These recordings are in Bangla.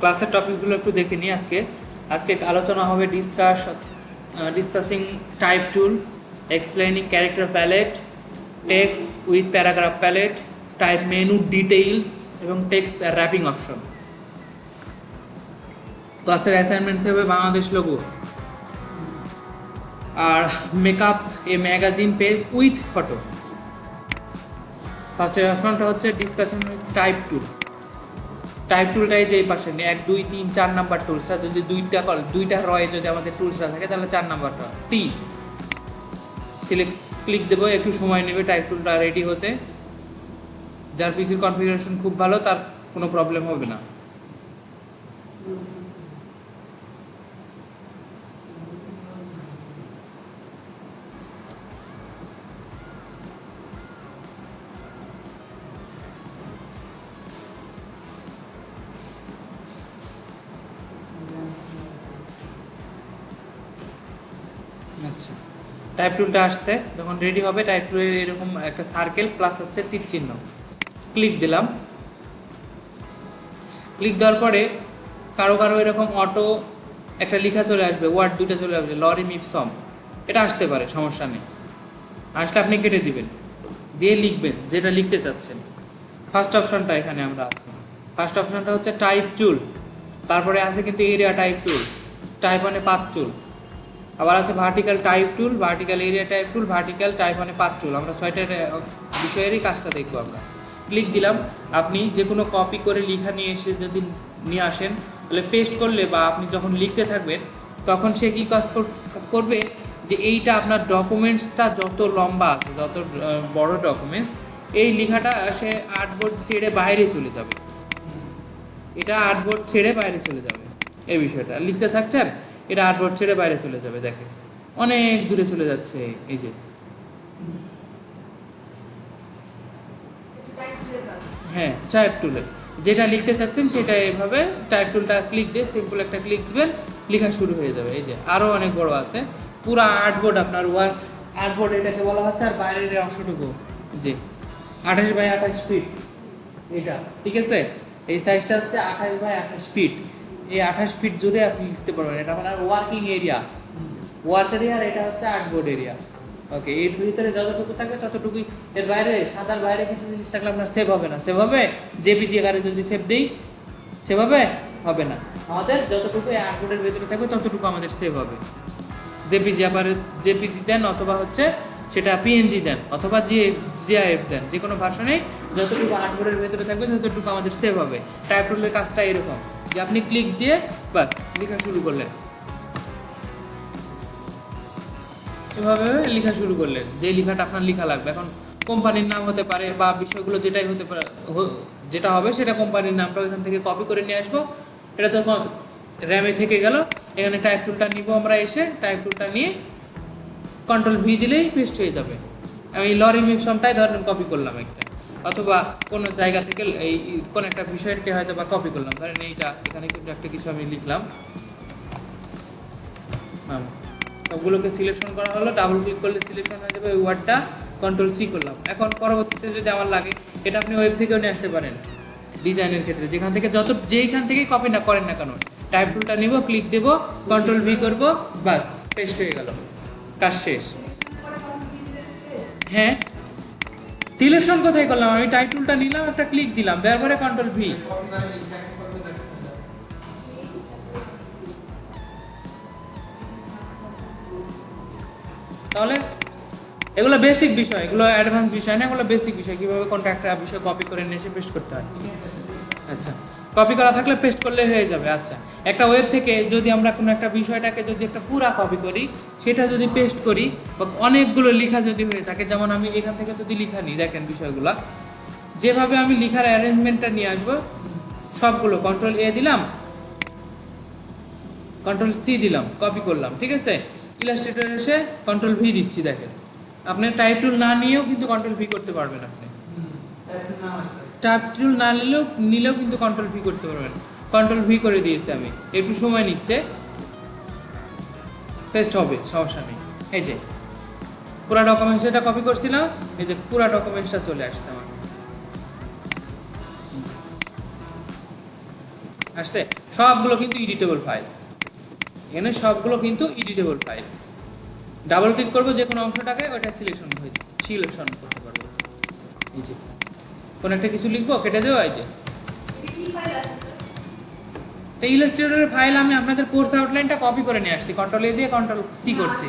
ক্লাসের টপিকগুলো একটু দেখে নিই। আজকে আলোচনা হবে discussing type tool, explaining character palette, text with paragraph palette, type menu details এবং টেক্সট র্যাপিং অপশন। ক্লাসের অ্যাসাইনমেন্ট হবে বাংলাদেশ লোগো আর make up a magazine page with photo. ফার্স্টের অপশনটা হচ্ছে ডিসকাশন টাইপ টুল। টাইপ টুলটাই যে এই পাশে 1 2 3 4 নাম্বার টুলসটা যদি দুইটা রয়ে যদি আমাদের টুলসটা থাকে তাহলে 4 নাম্বারটা টি সিলেক্ট ক্লিক দেবো। একটু সময় নেবে টাইপ টুলটা রেডি হতে। যার পিসির কনফিগারেশন খুব ভালো তার কোনো প্রবলেম হবে না। আচ্ছা, টাইপ টুলটা আসছে, যখন রেডি হবে টাইপ টুলের এরকম একটা সার্কেল প্লাস হচ্ছে তীর চিহ্ন, ক্লিক দিলাম। ক্লিক দেওয়ার পরে কারো এরকম অটো একটা লেখা চলে আসবে, ওয়ার্ড দুইটা চলে আসবে, লরিম ইপসম, এটা আসতে পারে, সমস্যা নেই। আসলে আপনি কেটে দিবেন, দিয়ে লিখবেন যেটা লিখতে চাচ্ছেন। ফার্স্ট অপশনটা এখানে আমরা আছে। ফার্স্ট অপশনটা হচ্ছে টাইপ টুল, তারপরে আছে কিন্তু এরিয়া টাইপ টুল, টাইপ মানে পাথ টুল, আবার আছে ভার্টিক্যাল টাইপ টুল, ভার্টিক্যাল এরিয়া টাইপ টুল, ভার্টিক্যাল টাইপ মানে পাথ টুল। আমরা 6টা বিষয়েরই কাজটা দেখবো আমরা। ক্লিক দিলাম। আপনি যে কোনো কপি করে লেখা নিয়ে এসে যদি নিয়ে আসেন তাহলে পেস্ট করলে বা আপনি যখন লিখতে থাকবেন তখন সে কী কাজ করবে যে এইটা আপনার ডকুমেন্টসটা যত লম্বা আছে, যত বড় ডকুমেন্টস, এই লেখাটা সে আর্টবোর্ড ছেড়ে বাইরে চলে যাবে। এটা আর্টবোর্ড ছেড়ে বাইরে চলে যাবে। এই বিষয়টা লিখতে থাকছেন, এটা আর্টবোর্ড ছেড়ে বাইরে চলে যাবে। দেখেন অনেক দূরে চলে যাচ্ছে। এই যে হ্যাঁ, টাইপ টুলে যেটা লিখতে চাচ্ছেন সেটা এভাবে টাইপ টুলটা ক্লিক দিয়ে সিম্পল একটা ক্লিক দিবেন, লেখা শুরু হয়ে যাবে। এই যে আরও অনেক বড় আছে, পুরো আর্টবোর্ড আপনার আর্টবোর্ড এটাকে বলা হচ্ছে। আর বাইরের অংশটুকু যে 28 বাই 28 ফিট, এটা ঠিক আছে। এই সাইজটা হচ্ছে 28 বাই 28 ফিট। এই 28 ফিট জুড়ে আপনি লিখতে পারবেন। এটা আপনার ওয়ার্কিং এরিয়া, ওয়ার্ক এরিয়া, আর এটা হচ্ছে আর্টবোর্ড এরিয়া। ওকে, এর ভিতরে যতটুকু থাকবে ততটুকুই। এর বাইরে সাদার বাইরে কিছু জিনিস থাকলে আপনার সেভ হবে না। সেভ হবে জেপিজি আকারে যদি সেভ দিই, সেভ হবে না। আমাদের যতটুকু আর্টবোর্ডের ভিতরে থাকবে ততটুকু আমাদের সেভ হবে। জেপিজি দেন অথবা হচ্ছে সেটা পিএনজি দেন অথবা জিআইএফ দেন, যে কোনো ভার্সনে যতটুকু আর্টবোর্ডের ভেতরে থাকবে ততটুকু আমাদের সেভ হবে। টাইপ টুলের কাজটা এরকম যে আপনি ক্লিক দিয়ে বাস লেখা শুরু করলেন, এভাবে লেখা শুরু করলেন যে লেখাটা আপনার লেখা লাগবে। এখন কোম্পানির নাম হতে পারে বা বিষয়গুলো যেটাই হতে পারে, যেটা হবে সেটা কোম্পানির নামটা এখান থেকে কপি করে নিয়ে আসবো। এটা তো র্যামে থেকে গেল। এখানে টাইপ টুলটা নিব আমরা, এসে টাইপ টুলটা নিয়ে কন্ট্রোল ভি দিলেই পেস্ট হয়ে যাবে। আমি লরিম ইপসমটাই ধরেন কপি করলাম একটা, অথবা কোনো জায়গা থেকে এই কোনো একটা বিষয়কে হয়তো বা কপি করলাম, ধরেন এইটা এখানে কিন্তু একটা কিছু আমি লিখলাম। সবগুলোকে সিলেকশন করা হলো, ডাবল ক্লিক করলে সিলেকশন হয়ে যাবে ওই ওয়ার্ডটা। কন্ট্রোল সি করলাম। এখন পরবর্তীতে যদি আমার লাগে, এটা আপনি ওয়েব থেকেও নিয়ে আসতে পারেন ডিজাইনের ক্ষেত্রে, যেখান থেকে যেইখান থেকেই কপি না করেন না কেন, টাইপ টুলটা নিব, ক্লিক দেব, কন্ট্রোল ভি করব, বাস পেস্ট হয়ে গেল, কাজ শেষ। হ্যাঁ, সিলেকশন কোথায় করলাম? আমি টাইপ টুলটা নিলাম, একটা ক্লিক দিলাম, দেওয়ার পরে কন্ট্রোল ভি। তাহলে এগুলো বেসিক বিষয়, এগুলো অ্যাডভান্স বিষয় না, এগুলো বেসিক বিষয়, কীভাবে কোনটা একটা বিষয় কপি করে নিয়ে এসে পেস্ট করতে হয়। আচ্ছা, কপি করা থাকলে পেস্ট করলে হয়ে যাবে। আচ্ছা, একটা ওয়েব থেকে যদি আমরা কোনো একটা বিষয়টাকে যদি একটা পুরা কপি করি, সেটা যদি পেস্ট করি বা অনেকগুলো লেখা যদি হয়ে থাকে, যেমন আমি এখান থেকে যদি লেখা নিই, দেখেন বিষয়গুলো যেভাবে আমি লেখার অ্যারেঞ্জমেন্টটা নিয়ে আসবো, সবগুলো কন্ট্রোল এ দিলাম, কন্ট্রোল সি দিলাম, কপি করলাম, ঠিক আছে। ইলাস্ট্রেটর এসে কন্ট্রোল ভি দিচ্ছি, দেখেন আপনি টাইপ টুল না নিয়েও কিন্তু কন্ট্রোল ভি করতে পারবেন। আপনি টাইপ টুল না নিলেও কিন্তু কন্ট্রোল ভি করতে পারবেন। কন্ট্রোল ভি করে দিয়েছি আমি, একটু সময় নিচ্ছে, পেস্ট হবে, সমস্যা নেই। এই যে পুরা ডকুমেন্টস এটা কপি করছিলাম, এই যে পুরা ডকুমেন্টসটা চলে আসছে আমার। আসছে? সবগুলো কিন্তু এডিটেবল ফাইল, এখানে সবগুলো কিন্তু এডিটেবল ফাইল। ডাবল ক্লিক করবো যে কোনো অংশটাকে, ওইটা সিলেকশন করতে পারবো। এই যে কোনো একটা কিছু লিখবো, কেটে দেবো। এই যে ইলাস্ট্রেটরের ফাইল আমি আপনাদের কোর্স আউটলাইনটা কপি করে নিয়ে আসছি, কন্ট্রোল এ দিয়ে কন্ট্রোল সি করছি।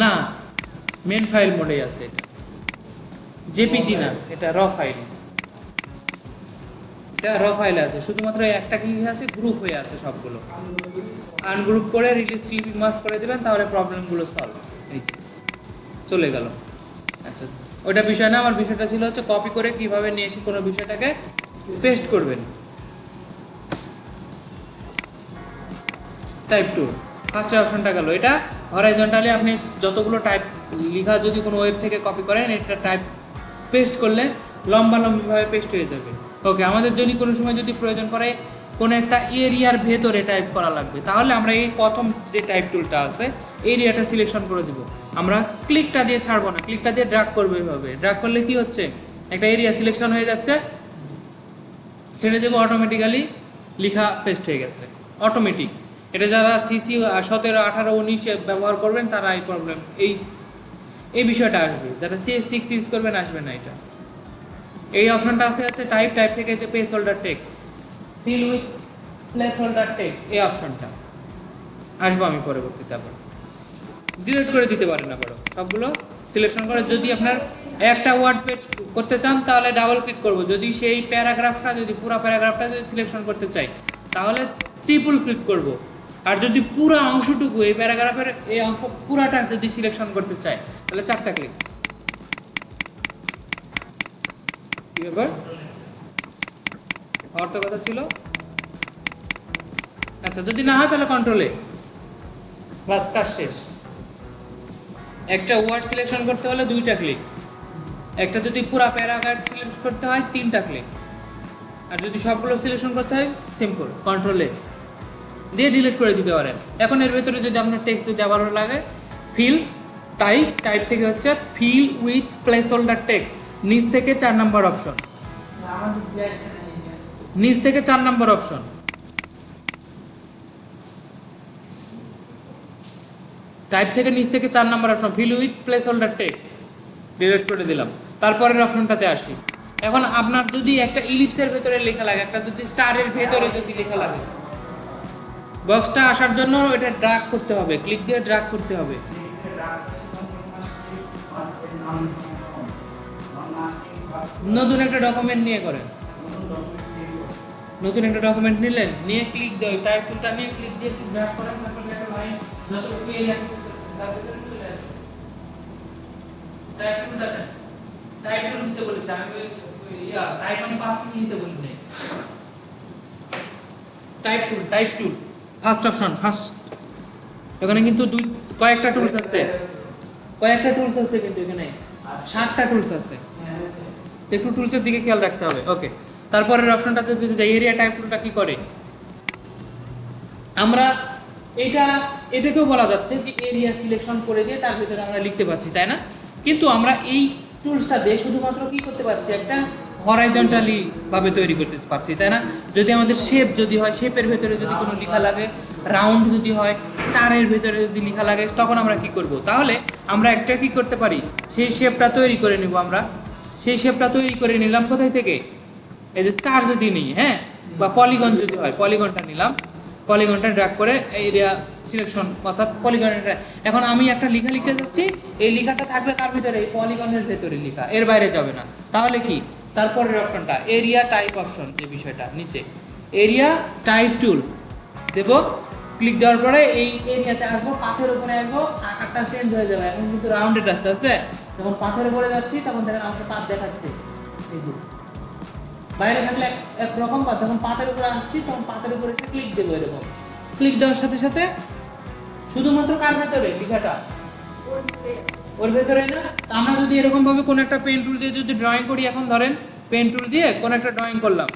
না, মেন ফাইল মোডে আছে এটা, জেপিজি না, এটা র ফাইল। এটা র ফাইলে আছে, শুধুমাত্র একটা কি আছে, গ্রুপ হয়ে আছে সবগুলো। আনগ্রুপ করে রিলিজ ক্লিপিং মাস্ক করে দেবেন, তাহলে প্রবলেমগুলো সলভ। এই যে চলে গেল। আচ্ছা, ওটা বিষয় না, আমার বিষয়টা ছিল হচ্ছে কপি করে কিভাবে নিয়ে এসে কোনো বিষয়টাকে পেস্ট করবেন। টাইপ টুল ফার্স্ট অপশনটা গেল। এটা হরাইজন্টালি আপনি যতগুলো টাইপ লেখা যদি কোনো ওয়েব থেকে কপি করেন, এটা টাইপ পেস্ট করলে লম্বাভাবে পেস্ট হয়ে যাবে। ওকে, আমাদের যদি কোনো সময় যদি প্রয়োজন পড়ে কোনো একটা এরিয়ার ভেতরে টাইপ করা লাগবে, তাহলে আমরা এই প্রথম যে টাইপ টুলটা আছে এরিয়াটা সিলেকশন করে দিব। আমরা ক্লিকটা দিয়ে ছাড়বো না, ক্লিকটা দিয়ে ড্র্যাগ করবো। এইভাবে ড্র্যাগ করলে কি হচ্ছে, একটা এরিয়া সিলেকশন হয়ে যাচ্ছে, ছেড়ে দেবো, অটোমেটিক্যালি লেখা পেস্ট হয়ে গেছে, অটোমেটিক। এটা যারা সিসি 17, 18, 19 ব্যবহার করবেন তারা এই প্রবলেম এই বিষয়টা আসবে, যারা CS6 ইউজ করবেন আসবে না এটা। এই অপশনটা আছে হচ্ছে টাইপ থেকে যে place holder text, feel with placeholder text, এই অপশনটা আসবো আমি পরবর্তীতে। আবার ডিলিট করে দিতে পারেন, আবারও সবগুলো সিলেকশন করে। যদি আপনার একটা ওয়ার্ড পেজ করতে চান তাহলে ডাবল ক্লিক করব, যদি সেই প্যারাগ্রাফটা, যদি পুরো প্যারাগ্রাফটা যদি সিলেকশন করতে চাই তাহলে ট্রিপল ক্লিক করব। আর যদি পুরো অংশটুকু, এই প্যারাগ্রাফের এই অংশ পুরাটা যদি সিলেকশন করতে চাই তাহলে 4টা ক্লিক। কি ব্যাপার, হওয়ার তো কথা ছিল। আচ্ছা, যদি না হয় তাহলে কন্ট্রোলে, বাস কাজ শেষ। একটা ওয়ার্ড সিলেকশন করতে হলে 2টা ক্লিক, একটা যদি পুরো প্যারাগ্রাফ সিলেক্ট করতে হয় 3টা ক্লিক, আর যদি সবগুলো সিলেকশন করতে হয় সিম্পল কন্ট্রোলে দিয়ে ডিলিট করে দিতে পারেন। এখন এর ভেতরে যদি আপনার টেক্সট যদি আবারও লাগে, ফিল টাইপ থেকে হচ্ছে feel with placeholder text, নিচ থেকে 4 নম্বর অপশন, নিচ থেকে 4 নম্বর অপশন, টাইপ থেকে নিচ থেকে 4 নম্বর option, fill with placeholder text, delete করে দিলাম। তারপরের অপশনটাতে আসি। এখন আপনার যদি একটা ইলিপসের ভেতরে লেখা লাগে, একটা যদি স্টারের ভেতরে যদি লেখা লাগে, বক্সটা আসার জন্য এটা ড্র্যাগ করতে হবে, ক্লিক দিয়ে ড্র্যাগ করতে হবে। নতুন একটা ডকুমেন্ট নিয়ে করেন, নতুন একটা ডকুমেন্ট নিলেন, নিয়ে ক্লিক দিয়ে টাইপ টুলটা নিয়ে ক্লিক দিয়ে ড্র্যাগ করেন, তারপর একটা লাইন যতটুকু এরিয়া তার ভিতরে চলে আসে। টাইপ টুলটা নেন, টাইপ টুল নিতে বলেছি আমি, টাইপ মানে পাথর নিতে বলি নাই। টাইপ টুল ফার্স্ট অপশন, ফার্স্ট। এখানে কিন্তু কয়েকটা টুলস আছে, কিন্তু এখানে 7টা টুলস আছে, একটু টুলসের দিকে খেয়াল রাখতে হবে। ওকে, তারপরের অপশনটা যদি যাই, এরিয়া টাইপ টুলটা কি করে, আমরা এটাকেও বলা যাচ্ছে যে এরিয়া সিলেকশন করে দিয়ে তার ভিতরে আমরা লিখতে পারছি, তাই না? কিন্তু আমরা এই টুলসটা দিয়ে শুধুমাত্র কি করতে পারছি, একটা হরাইজন্টালি ভাবে তৈরি করতে পারছি, তাই না? যদি আমাদের শেপ যদি হয়, শেপের ভেতরে যদি কোনো লেখা লাগে, রাউন্ড যদি হয়, স্টারের ভেতরে যদি লেখা লাগে, তখন আমরা কি করব, তাহলে আমরা একটা কি করতে পারি, সেই শেপটা তৈরি করে নেব। আমরা সেই শেপটা তৈরি করে নিলাম কোথায় থেকে, এই যে স্টার যদি নিই, হ্যাঁ, বা পলিগন যদি হয়, পলিগনটা নিলাম, পলিগনটা ড্র্যাগ করে এরিয়া সিলেকশন, অর্থাৎ পলিগনটা। এখন আমি একটা লেখা লিখতে যাচ্ছি, এই লেখাটা থাকবে তার ভিতরে, এই পলিগনের ভেতরে লেখা, এর বাইরে যাবে না। তাহলে কি, তারপরের অপশনটা এরিয়া টাইপ অপশন, যে বিষয়টা নিচে এরিয়া টাইপ টুল দেব, ক্লিক দেওয়ার পরে এই এরিয়াতে আসবো, পাথের উপরে আসবো, আকারটা চেঞ্জ হয়ে যাবে। এখন কিন্তু রাউন্ডেড আছে, যখন পাথের উপরে যাচ্ছি তখন দেখেন আমাকে পাথ দেখাচ্ছে, এই যে বাইরে থাকলে একরকম পাথ, যখন পাথের উপরে আসছি তখন পাথের উপরে ক্লিক দেবো, এরকম ক্লিক দেওয়ার সাথে সাথে শুধুমাত্র কার ভেতরে লেখাটা, ওর ভেতরে না। আমরা যদি এরকম ভাবে কোন একটা পেন টুল দিয়ে যদি ড্রয়িং করি, এখন ধরেন পেন টুল দিয়ে কোন একটা ড্রয়িং করলাম,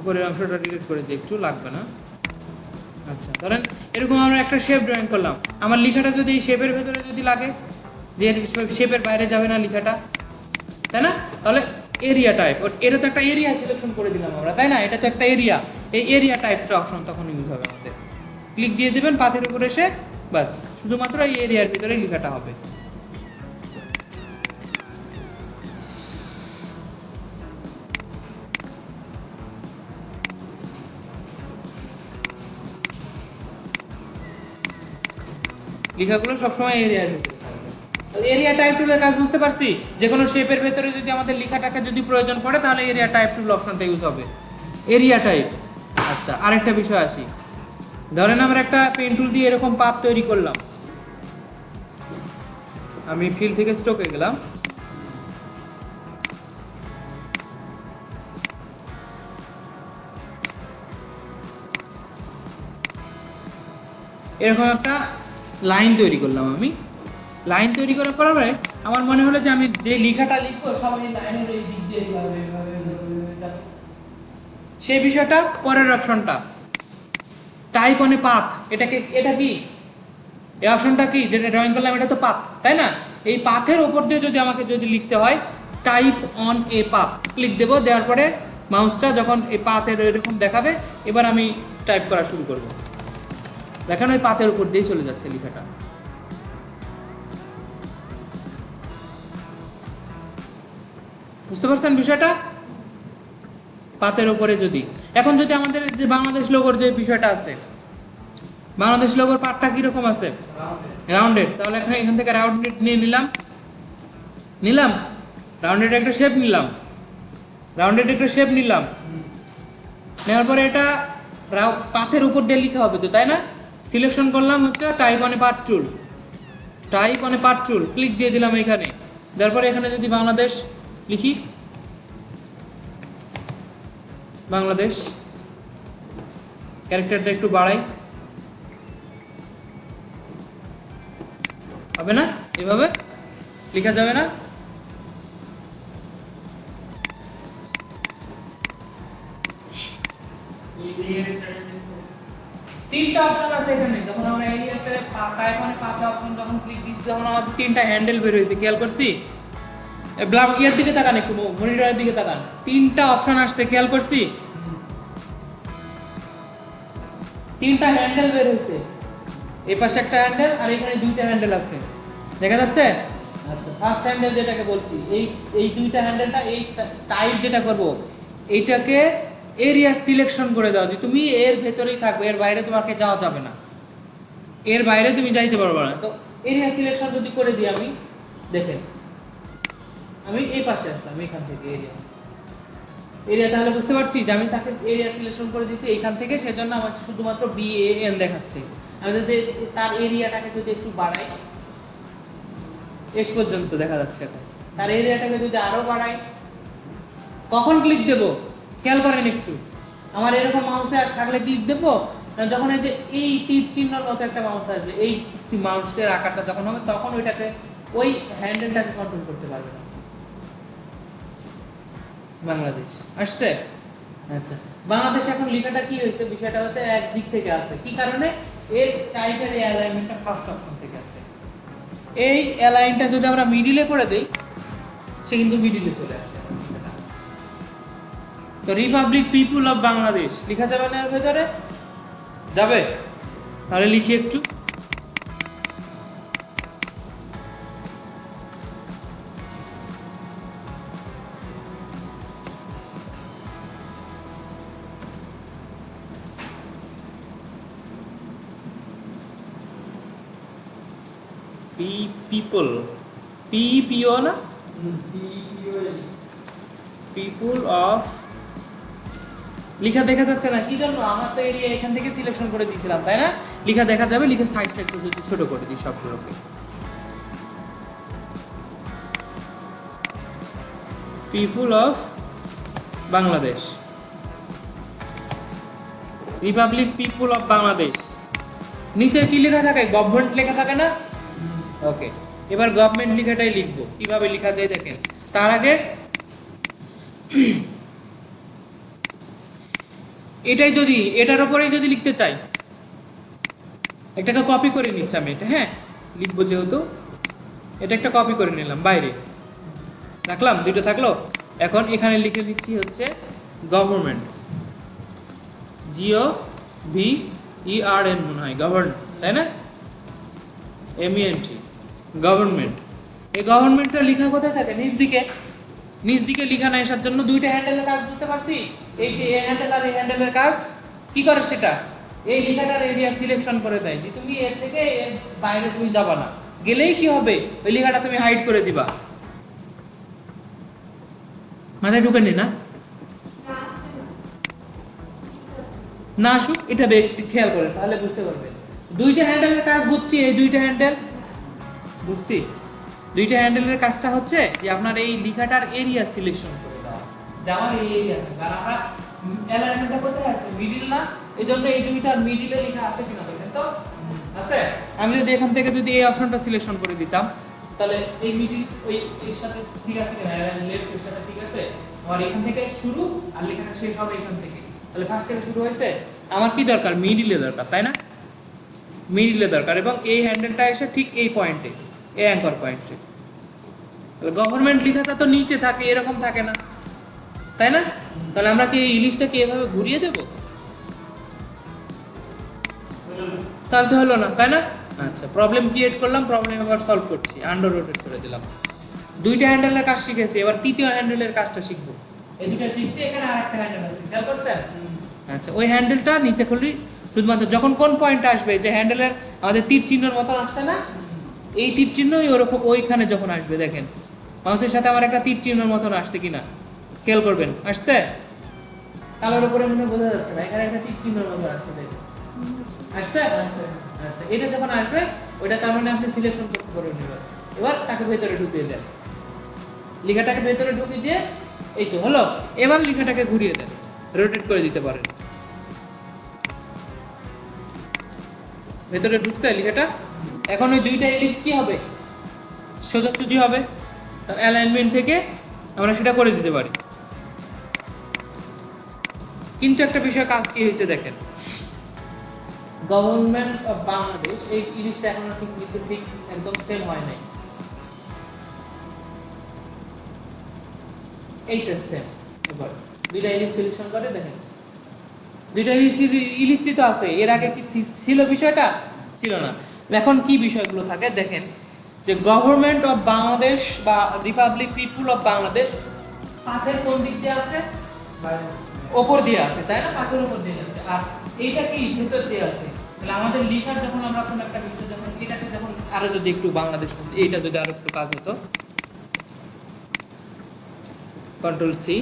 উপরের অংশটা ডিলিট করে দিই, একটু লাগবে না। আচ্ছা, ধরেন এরকম আমরা একটা শেপ ড্রয়িং করলাম, আমার লেখাটা যদি এই শেপের ভেতরে যদি লাগে, যে শেপের বাইরে যাবে না লেখাটা, তাই না? তাহলে এরিয়া টাইপ, এটা তো একটা এরিয়া সিলেকশন করে দিলাম আমরা, তাই না? এটা তো একটা এরিয়া, এই এরিয়া টাইপটা অপশন তখন ইউজ হবে আমাদের। ক্লিক দিয়ে দেবেন পাথের উপরে এসে, বাস শুধুমাত্র এই এরিয়ার ভিতরে লেখাটা হবে। লেখাগুলো সবসময় এরিয়ার ভিতরে থাকবে। এরিয়া টাইপ টুলের কাজ বুঝতে পারছি, যে কোনো শেপের ভেতরে যদি আমাদের লেখাটাকে যদি প্রয়োজন পড়ে তাহলে এরিয়া টাইপ টুল অপশনটা ইউজ হবে, এরিয়া টাইপ। আচ্ছা, আরেকটা বিষয় আসি, ধরেন আমরা একটা পেন টুল দিয়ে এরকম পাত তৈরি করলাম, আমি ফিল থেকে স্ট্রোকে গেলাম, এরকম একটা লাইন তৈরি করলাম। আমি লাইন তৈরি করার পরে আমার মনে হলো যে আমি যে লেখাটা লিখবো সবাই লাইনের এই দিক দিয়ে যাবে, সেই বিষয়টা পরের অপশনটা টাইপ অন এ পাথ। এটা কি এই অপশনটা কি যেটা ড্রয়িং করলাম, এটা তো পাথ, তাই না? এই পাথের উপর দিয়ে যদি আমাকে যদি লিখতে হয় type on a path, click দেবো, দেওয়ার পরে মাউসটা যখন এই পাথের এরকম দেখাবে, এবার আমি টাইপ করা শুরু করব। দেখেন ওই পাথের উপর দিয়ে চলে যাচ্ছে লেখাটা। বুঝতে পারছেন বিষয়টা? পাতের উপরে যদি এখন যদি আমাদের যে বাংলাদেশ লোগোর যে বিষয়টা আছে, বাংলাদেশ লোগোর পার্টটা কিরকম আছে, রাউন্ডেড, তাহলে এখান থেকে রাউন্ডেড নিয়ে নিলাম রাউন্ডেড একটা শেপ নিলাম, নেওয়ার পরে এটা পাথের উপর দিয়ে লিখা হবে তো, তাই না? সিলেকশন করলাম হচ্ছে type on a part tool, click দিয়ে দিলাম এখানে, তারপরে এখানে যদি বাংলাদেশ লিখি, বাংলাদেশ, ক্যারেক্টারটা একটু বাড়াই, হবে না? এভাবে লেখা যাবে না? তিনটা অপশন আছে এখানে, যখন আমরা এরিয়াতে টাইপ মানে পাথ অপশন যখন ক্লিক দিচ্ছি তখন আমাদের তিনটা হ্যান্ডেল বের হয়েছে, খেয়াল করছি? ইয়ার দিকে তাকান, একটু মনিটরের দিকে তাকান, তিনটা অপশন আসছে, খেয়াল করছি? তিনটা হ্যান্ডেল বের হয়েছে, এই পাশে একটা হ্যান্ডেল আর এখানে দুইটা হ্যান্ডেল আছে, দেখা যাচ্ছে? আচ্ছা, ফার্স্ট হ্যান্ডেল যেটাকে বলছি, এই দুইটা হ্যান্ডেলটা, এই টাইপ যেটা করব, এইটাকে এরিয়া সিলেকশন করে দাও, যে তুমি এর ভেতরেই থাকবে, এর বাইরে তোমাকে যাওয়া যাবে না, এর বাইরে তুমি যাইতে পারবে না। তো এরিয়া সিলেকশন যদি করে দিই আমি, দেখেন আমি এই পাশে আসলাম, এখান থেকে এরিয়া, তাহলে বুঝতে পারছি যে আমি তাকে এরিয়া সিলেকশন করে দিচ্ছি এইখান থেকে, সেজন্য আমার শুধুমাত্র BAN দেখাচ্ছে। আমি যদি তার এরিয়াটাকে যদি একটু বাড়াই, এস পর্যন্ত দেখা যাচ্ছে, এখন তার এরিয়াটাকে যদি আরো বাড়াই, কখন ক্লিক দেব খেয়াল করেন একটু, আমার এরকম মাউসে থাকলে ক্লিক দেবো, যখন এই যে এই তীর চিহ্নের মতো একটা মাউস আসবে, এই মাউসের আকারটা যখন হবে, তখন ওইটাকে ওই হ্যান্ডেলটাকে কন্ট্রোল করতে পারবে না। বাংলাদেশ আসছে? আচ্ছা, বাংলাদেশ এখন লেখাটা কি হয়েছে, বিষয়টা হচ্ছে এক দিক থেকে আছে, কি কারণে? এর টাইপের এই অ্যালাইনমেন্টটা ফার্স্ট অপশন থেকে আছে, এই অ্যালাইনটা যদি আমরা মিডিলে করে দেই, সে কিন্তু মিডিলে চলে আসে। তো রিপাবলিক পিপুল অফ বাংলাদেশ লেখা যাবে না এর ভেতরে? যাবে? তাহলে লিখি একটু, পিপল, পিপিও না, পিপুল অফ, লেখা দেখা যাচ্ছে না, কি জন্য? আমার তো এরিয়া এখান থেকে সিলেকশন করে দিয়েছিলাম, তাই না? লেখা দেখা যাবে, লিখে সাইজটা একটু যদি ছোট করে দিই সবগুলোকে, people of Bangladesh, Republic people of Bangladesh. নিচে কি লেখা থাকে? গভর্নমেন্ট লেখা থাকে না? ওকে, এবার গভর্নমেন্ট লেখাটাই লিখবো, কিভাবে লেখা যায় দেখেন। তার আগে এটাই যদি, এটার উপরেই যদি লিখতে চাই, একটাকে কপি করে নিচ্ছি আমি এটা, হ্যাঁ লিখবো যেহেতু, এটা একটা কপি করে নিলাম বাইরে রাখলাম, দুইটা থাকলো। এখন এখানে লিখে নিচ্ছি হচ্ছে গভর্নমেন্ট, GOVERN মনে হয় গভর্ন, তাই না, MENT, গভর্নমেন্ট। এই গভর্নমেন্টটা লেখা কোথায় থাকে, নিচ দিকে। নিচ দিকে লেখা না আসার জন্য দুইটা হ্যান্ডেলের কাজ বুঝতে পারছি। এই যে এই হ্যান্ডেল আর এই হ্যান্ডেলের কাজ কি করে, সেটা এই লেখাটার এরিয়া সিলেকশন করে দেয় যে তুমি এর থেকে এর বাইরে তুমি যাবা না, গেলেই কি হবে ওই লেখাটা তুমি হাইড করে দিবা। মাথায় ঢুকেনি না, না আসুক এটা একটু খেয়াল করে তাহলে বুঝতে পারবে। দুইটা হ্যান্ডেলের কাজ বুঝছি, এই দুইটা হ্যান্ডেল বুঝছি। দুইটা হ্যান্ডেলের কাজটা হচ্ছে যে আপনার এই লেখাটার এরিয়া সিলেকশন করে দেওয়া, যে আমার এই এরিয়া থাকে, আর আমরা অ্যালাইনমেন্টটা কোথায় আছে, মিডল না, এজন্য এই দুইটার মিডলে লেখা আছে কিনা দেখেন তো, আছে। আমি যদি এখান থেকে যদি এই অপশনটা সিলেকশন করে দিতাম তাহলে এই মিডল ওই এর সাথে ঠিক আছে কিনা, লেফট এর সাথে ঠিক আছে, আর এখান থেকে শুরু আর লেখাটা শেষ হবে এখান থেকে, তাহলে ফার্স্ট থেকে শুরু হয়েছে। আমার কি দরকার, মিডলে দরকার, তাই না, মিডলে দরকার, এবং এই হ্যান্ডেলটা এসে ঠিক এই পয়েন্টে, এই অ্যাঙ্কর পয়েন্টে। তাহলে গভর্নমেন্ট লেখাটা তো নিচে থাকে, এরকম থাকে না, তাই না। তাহলে আমরা কি এই ইলিশটাকে এভাবে ঘুরিয়ে দেব, তাহলে তো হলো না, তাই না। আচ্ছা, প্রবলেম ক্রিয়েট করলাম, প্রবলেম এবার সলভ করছি, আন্ডার রোটেট করে দিলাম। দুইটা হ্যান্ডেলের কাজ শিখেছি, এবার তৃতীয় হ্যান্ডেলের কাজটা শিখবো। এই দুটো শিখছি, এখানে আরেকটা হ্যান্ডেল আছে, খেয়াল করছেন। আচ্ছা, ওই হ্যান্ডেলটা নিচে খুলি, শুধুমাত্র যখন কোন পয়েন্টে আসবে, যে হ্যান্ডেলের আমাদের তীর চিহ্নের মতন আসছে না, এই তীর চিহ্নই ওরকম ওইখানে যখন আসবে, দেখেন মাউসের সাথে আমার একটা তীর চিহ্নের মতন আসছে কিনা খেয়াল করবেন, আসছে, কালোর উপরে মনে বোঝা যাচ্ছে না, এখানে একটা তীর চিহ্নের মতন আসছে, দেখেন আসছে। আচ্ছা, এটা যখন আসবে ওইটা তার মানে আপনি সিলেকশন করতে পারবেন। এবার তাকে ভেতরে ঢুকিয়ে দেন, লেখাটাকে ভেতরে ঢুকিয়ে দিয়ে এই তো হলো। এবার লেখাটাকে ঘুরিয়ে দেন, রোটেট করে দিতে পারেন। ভেতরে ঢুকছে লেখাটা, এখন ওই দুইটা এলিপস কি হবে, সোজাসুজি হবে। অ্যালাইনমেন্ট থেকে আমরা সেটা করে দিতে পারি। কিন্তু একটা বিষয় কাজ কি হয়েছে দেখেন, গভর্নমেন্ট অফ বাংলাদেশ, এই ইলিশটা এখনো ঠিক ঠিক একদম সেম হয় নাই, এইটা সেম। এবার দুইটা ইলিশ সিলেকশন করে দেখেন, দুইটা ইলিপসই তো আছে, এর আগে কি ছিল বিষয়টা, ছিল না। এখন কি বিষয়গুলো থাকে দেখেন, যে গভর্নমেন্ট অফ বাংলাদেশ বা রিপাবলিক পিপুল অফ বাংলাদেশ পাথের কোন দিক দিয়ে আছে, ওপর দিয়ে আছে, তাই না, পাথের উপর দিয়ে আছে, আর এইটা কি ভেতর দিয়ে আছে। তাহলে আমাদের লেখার যখন আমরা কোন একটা বিষয় যখন এটাকে যখন আরো যদি একটু বাংলাদেশ, এইটা যদি আরো একটু কাজ হতো, কন্ট্রোল সি,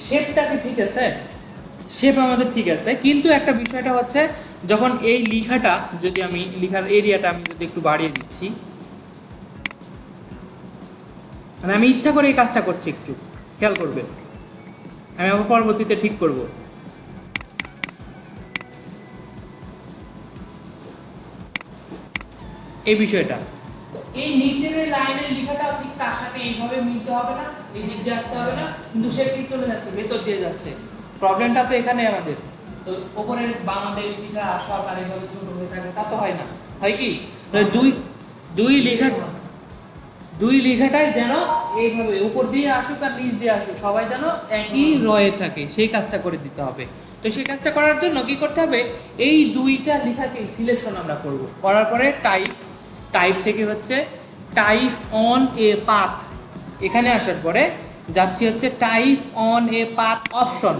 শেপটা কি ঠিক আছে, শেপ আমাদের ঠিক আছে, কিন্তু একটা বিষয়টা হচ্ছে যখন এই লেখাটা যদি আমি লেখার এরিয়াটা আমি যদি একটু বাড়িয়ে দিচ্ছি, মানে আমি ইচ্ছা করে এই কাজটা করছি, একটু খেয়াল করবেন, আমি আবার পরবর্তীতে ঠিক করব। এই বিষয়টা, এই নিচের লাইনের লেখাটা ঠিক তার সাথে এইভাবে মিলতে হবে না, এই দিক দিয়ে আসতে হবে না, কিন্তু সে কি চলে যাচ্ছে, ভেতর দিয়ে যাচ্ছে। প্রবলেমটা তো এখানে আমাদের, তো উপরের বাংলাদেশ লেখা সরকার এইভাবে ছোট হয়ে থাকে, তা তো হয় না, হয় কি, দুই লেখাটাই যেন এইভাবে উপর দিয়ে আসুক আর নিচ দিয়ে আসুক, সবাই যেন একই রয়ে থাকে, সেই কাজটা করে দিতে হবে। তো সেই কাজটা করার জন্য কি করতে হবে, এই দুইটা লেখাকে সিলেকশন আমরা করব, করার পরে টাইপ থেকে হচ্ছে টাইপ অন এ পাথ, এখানে আসার পরে যাচ্ছি হচ্ছে type on a path option,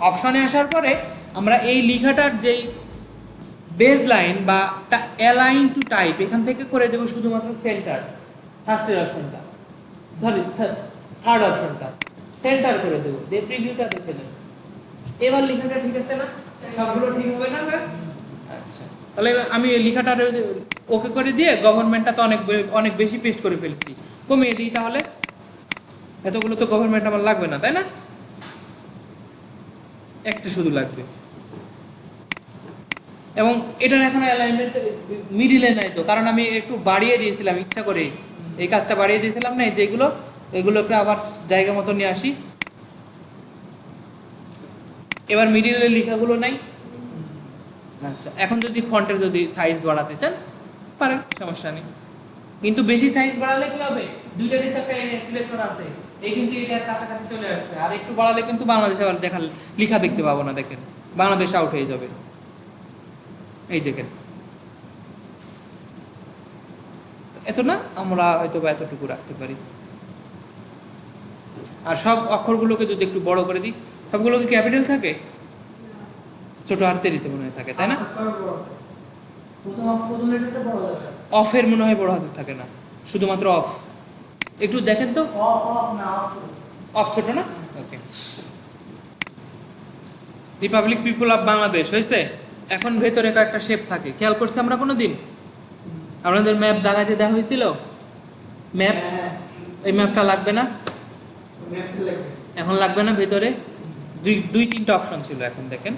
অপশনে আসার পরে আমরা এই লেখাটার যেই বেস লাইন বা অ্যালাইন টু টাইপ এখান থেকে করে দেব শুধুমাত্র সেন্টার, ফার্স্টের অপশনটা, সরি থার্ড অপশনটা সেন্টার করে দেব, দিয়ে প্রিভিউটা দেখে নেব। এবার লেখাটা ঠিক আছে না, সবগুলো ঠিক হবে না। আচ্ছা, তাহলে আমি এই লেখাটা ওকে করে দিয়ে গভর্নমেন্টটা তো অনেক বেশি পেস্ট করে ফেলছি, কমিয়ে দিই, তাহলে এতগুলো তো গভর্নমেন্ট আমার লাগবে না, তাই না। একটা শুধু লাগবে। এবং এটার এখন অ্যালাইনমেন্ট মিডিলে নাই তো, কারণ আমি একটু বাড়িয়ে দিয়েছিলাম ইচ্ছা করে, এই কাজটা বাড়িয়ে দিয়েছিলাম না, যেগুলো এগুলোকে আবার জায়গা মতো নিয়ে আসি। এবার মিডিলের লেখাগুলো নাই। আচ্ছা, এখন যদি ফন্টের যদি সাইজ বাড়াতে চান পারেন, সমস্যা নেই। কিন্তু বেশি সাইজ বাড়ালে কি হবে, দুইটারই তো একটা সিলেকশন আছে, এই কিন্তু এটার কাছাকাছি চলে আসছে। আর একটু বাড়ালে কিন্তু বাংলাদেশে আবার দেখা লেখা দেখতে পাবো না, দেখেন বাংলাদেশ আউট হয়ে যাবে। এই দেখেন, এত না, আমরা হয়তো বা এতটুকু রাখতে পারি। আর সব অক্ষরগুলোকে যদি একটু বড় করে দিই, সবগুলোকে ক্যাপিটাল থাকে, ছোট হাতেরই মনে হয় থাকে, তাই না? অফের মনে হয় বড় হাতে থাকে না, শুধুমাত্র অফ। একটু দেখেন তো, অফ ছোট না? ওকে, রিপাবলিক পিপল অফ বাংলাদেশ হয়েছে। এখন ভেতরে একটা শেপ থাকে, খেয়াল করছি আমরা কোনোদিন? আপনাদের ম্যাপ দাগাইতে দেওয়া হয়েছিল, ম্যাপ, এই ম্যাপটা লাগবে না, এখন লাগবে না। ভেতরে দুই তিনটা অপশন ছিল, এখন দেখেন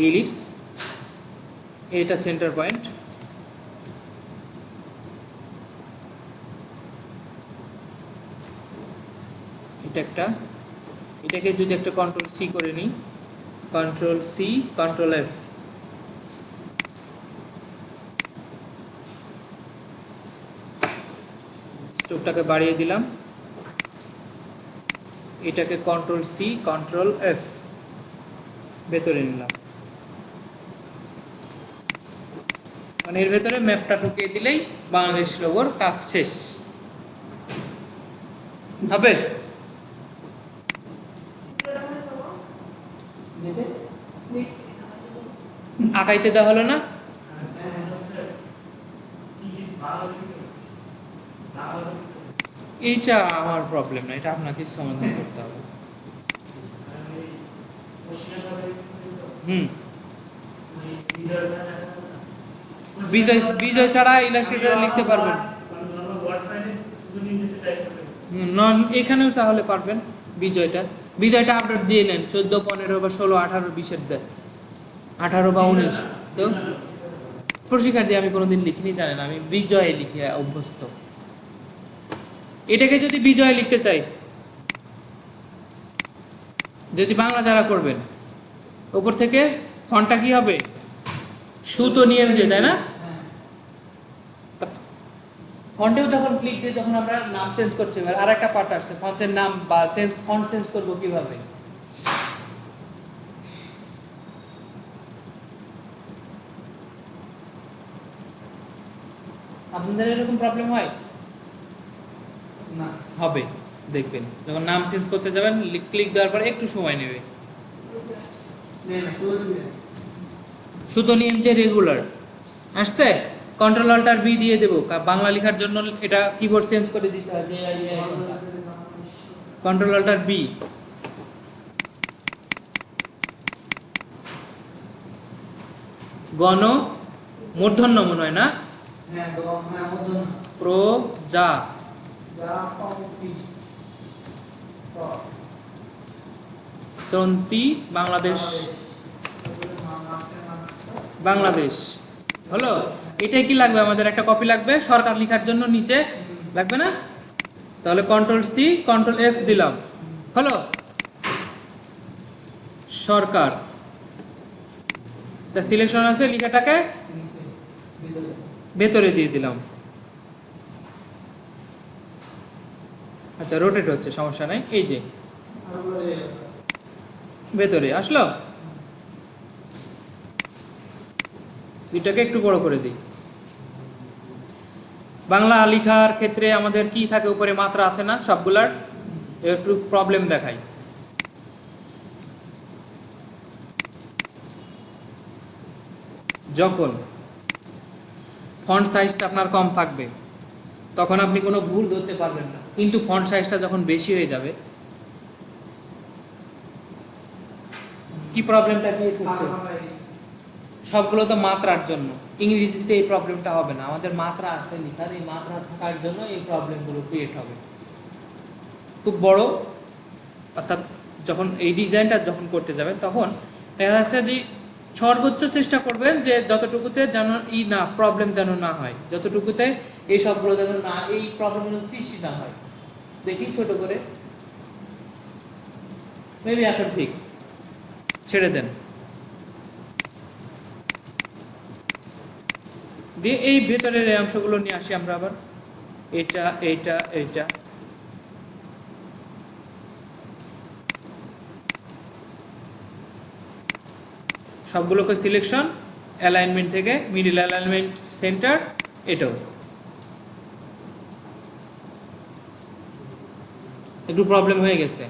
ইলিপস, এটা সেন্টার পয়েন্ট, এটা একটা, এটাকে যদি একটা কন্ট্রোল সি করে নিই, কন্ট্রোল সি কন্ট্রোল এফ, স্টোভটাকে বাড়িয়ে দিলাম, এটাকে কন্ট্রোল সি কন্ট্রোল এফ ভেতরে নিলাম, মানে এর ভেতরে ম্যাপটা ঢুকিয়ে দিলেই বাংলাদেশ লোগোর কাজ শেষ হবে। আঁকাইতে দেওয়া হলো না, এইটা আমার প্রবলেম না, এটা আপনাকে সমাধান করতে হবে। বিজয় ছাড়া ইলাস্ট্রেটর লিখতে পারবেন, এখানেও তাহলে পারবেন। বিজয়টা আপডেট দিয়ে নেন, 14, 15 বা 16, 18, 20 দেয়, 18 বা 19। তো প্রশিক্ষার্থী আমি কোনোদিন লিখিনি, জানেন আমি বিজয় লিখি অভ্যস্ত। এটাকে যদি বিজয় লিখতে চাই, যদি বাংলা যারা করবেন, উপর থেকে ফন্টটা কি হবে, সুতো নিয়ে যে, তাই না? ফন্টেও যখন ক্লিক দিয়ে যখন আমরা নাম চেঞ্জ করছি, আর একটা পার্ট আসছে, ফন্টের নাম বা ফন্ট চেঞ্জ করবো কিভাবে। আপনাদের এরকম প্রবলেম হয় না? হবে, দেখবেন যখন নাম চেঞ্জ করতে যাবেন, ক্লিক দেওয়ার পরে একটু সময় নেবে। সুতো নিয়ম যে রেগুলার আসছে, কন্ট্রোল অল্টার বি দিয়ে দেবো, বাংলা লেখার জন্য এটা কিবোর্ড চেঞ্জ করে দিতে হয়, কন্ট্রোল অল্টার বি। গণ মূর্ধন্য মনে হয় না, প্রজা তন্ত্রী বাংলাদেশ হলো। এটাই কি লাগবে আমাদের, একটা কপি লাগবে সরকার লেখার জন্য, নিচে লাগবে না? তাহলে কন্ট্রোল সি কন্ট্রোল এফ দিলাম, হলো সরকার। সিলেকশন আছে, লেখাটাকে ভেতরে দিয়ে দিলাম। আচ্ছা, রোটেট হচ্ছে, সমস্যা নাই, এই যে ভেতরে আসলো। এটাকে একটু বড় করে দিই। বাংলা লেখার ক্ষেত্রে আমাদের কি থাকে, উপরে মাত্রা আছে না সবগুলার, একটু প্রবলেম দেখাই। যখন ফন্ট সাইজটা আপনার কম থাকবে, তখন আপনি কোনো ভুল ধরতে পারবেন না, কিন্তু ফন্ট সাইজটা যখন বেশি হয়ে যাবে, কি প্রবলেমটা ক্রিয়েট হচ্ছে, সবগুলো তো মাত্রার জন্য। ইংরেজিতে এই প্রবলেমটা হবে না, আমাদের মাত্রা আছে লেখার, এই মাত্রা থাকার জন্য এই প্রবলেমগুলো ক্রিয়েট হবে। খুব বড়, অর্থাৎ যখন এই ডিজাইনটা যখন করতে যাবেন তখন দেখা যাচ্ছে যে সর্বোচ্চ চেষ্টা করবেন যে যতটুকুতে যেন না প্রবলেম যেন না হয়, যতটুকুতে এই সবগুলো যেন না এই প্রবলেমগুলো সৃষ্টি না হয়। দেখি ছোট করে, মেবি এখন ঠিক, ছেড়ে দেন। দিয়ে এই ভেতরের এই অংশগুলো নিয়ে আসি আমরা আবার, এটা এইটা এইটা, সবগুলোকে সিলেকশন, অ্যালাইনমেন্ট থেকে মিডল অ্যালাইনমেন্ট, সেন্টার, এটাও একটু প্রবলেম হয়ে গেছে।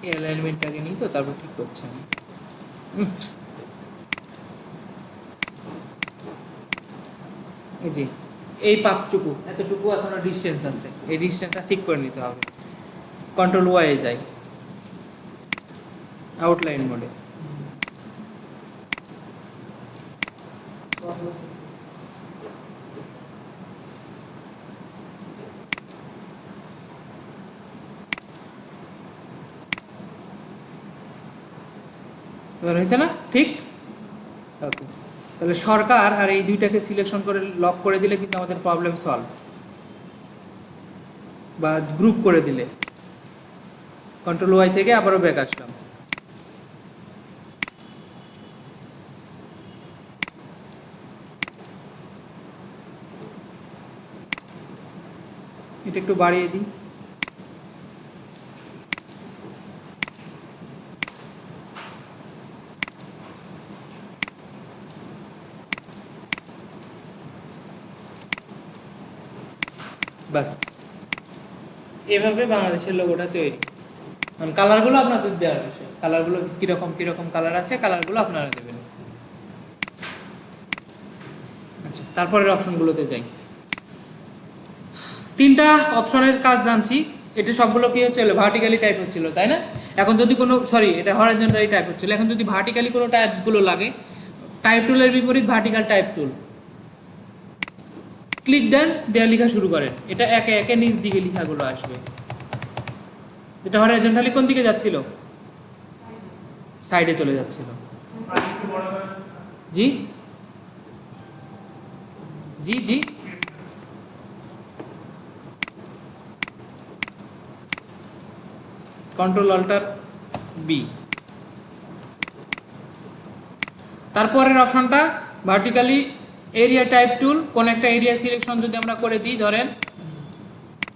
অ্যালাইনমেন্টটাকে নিই তো তারপর ঠিক করছি আমি। এই যে এই পাতটুকু এতটুকু এখনো ডিস্টেন্স আছে, এই ডিস্টেন্সটা ঠিক করে নিতে হবে। কন্ট্রোল ওয়াই যাই, আউটলাইন মোডে, এবার হয়েছে না ঠিক? ওকে, তাহলে সরকার আর এই দুইটাকে সিলেকশন করে লক করে দিলে কিন্তু আমাদের প্রবলেম সলভ, বা গ্রুপ করে দিলে। কন্ট্রোল ওয়াই থেকে আবারও ব্যাক আসলাম, এটা একটু বাড়িয়ে দিই। বাস, এভাবে বাংলাদেশের লোগোটা তৈরি। কালারগুলো আপনাদের দেওয়ার বিষয়, কালারগুলো কিরকম কিরকম কালার আছে, কালারগুলো আপনারা দেবেন। আচ্ছা, তারপরের অপশনগুলোতে যাই। তিনটা অপশনের কাজ জানছি, এটা সবগুলো কি হচ্ছিল, ভার্টিক্যালি টাইপ হচ্ছিল, তাই না? এখন যদি কোনো, সরি এটা হরাইজন্টালি টাইপ হচ্ছিল, এখন যদি ভার্টিক্যালি কোনো টাইপসগুলো লাগে, টাইপ টুলের বিপরীত ভার্টিক্যাল টাইপ টুল, ক্লিক দেন, দেয়া লেখা শুরু করেন, এটা একে একে নিচ দিকে লেখাগুলো আসবে। এটা হরাইজন্টালি কোন দিকে যাচ্ছিল? সাইডে চলে যাচ্ছিল। জি জি জি, কন্ট্রোল অল্টার বি। তারপরের অপশনটা ভার্টিক্যালি এরিয়া টাইপ টুল, কোন একটা এরিয়া সিলেকশন যদি আমরা করে দিই, ধরেন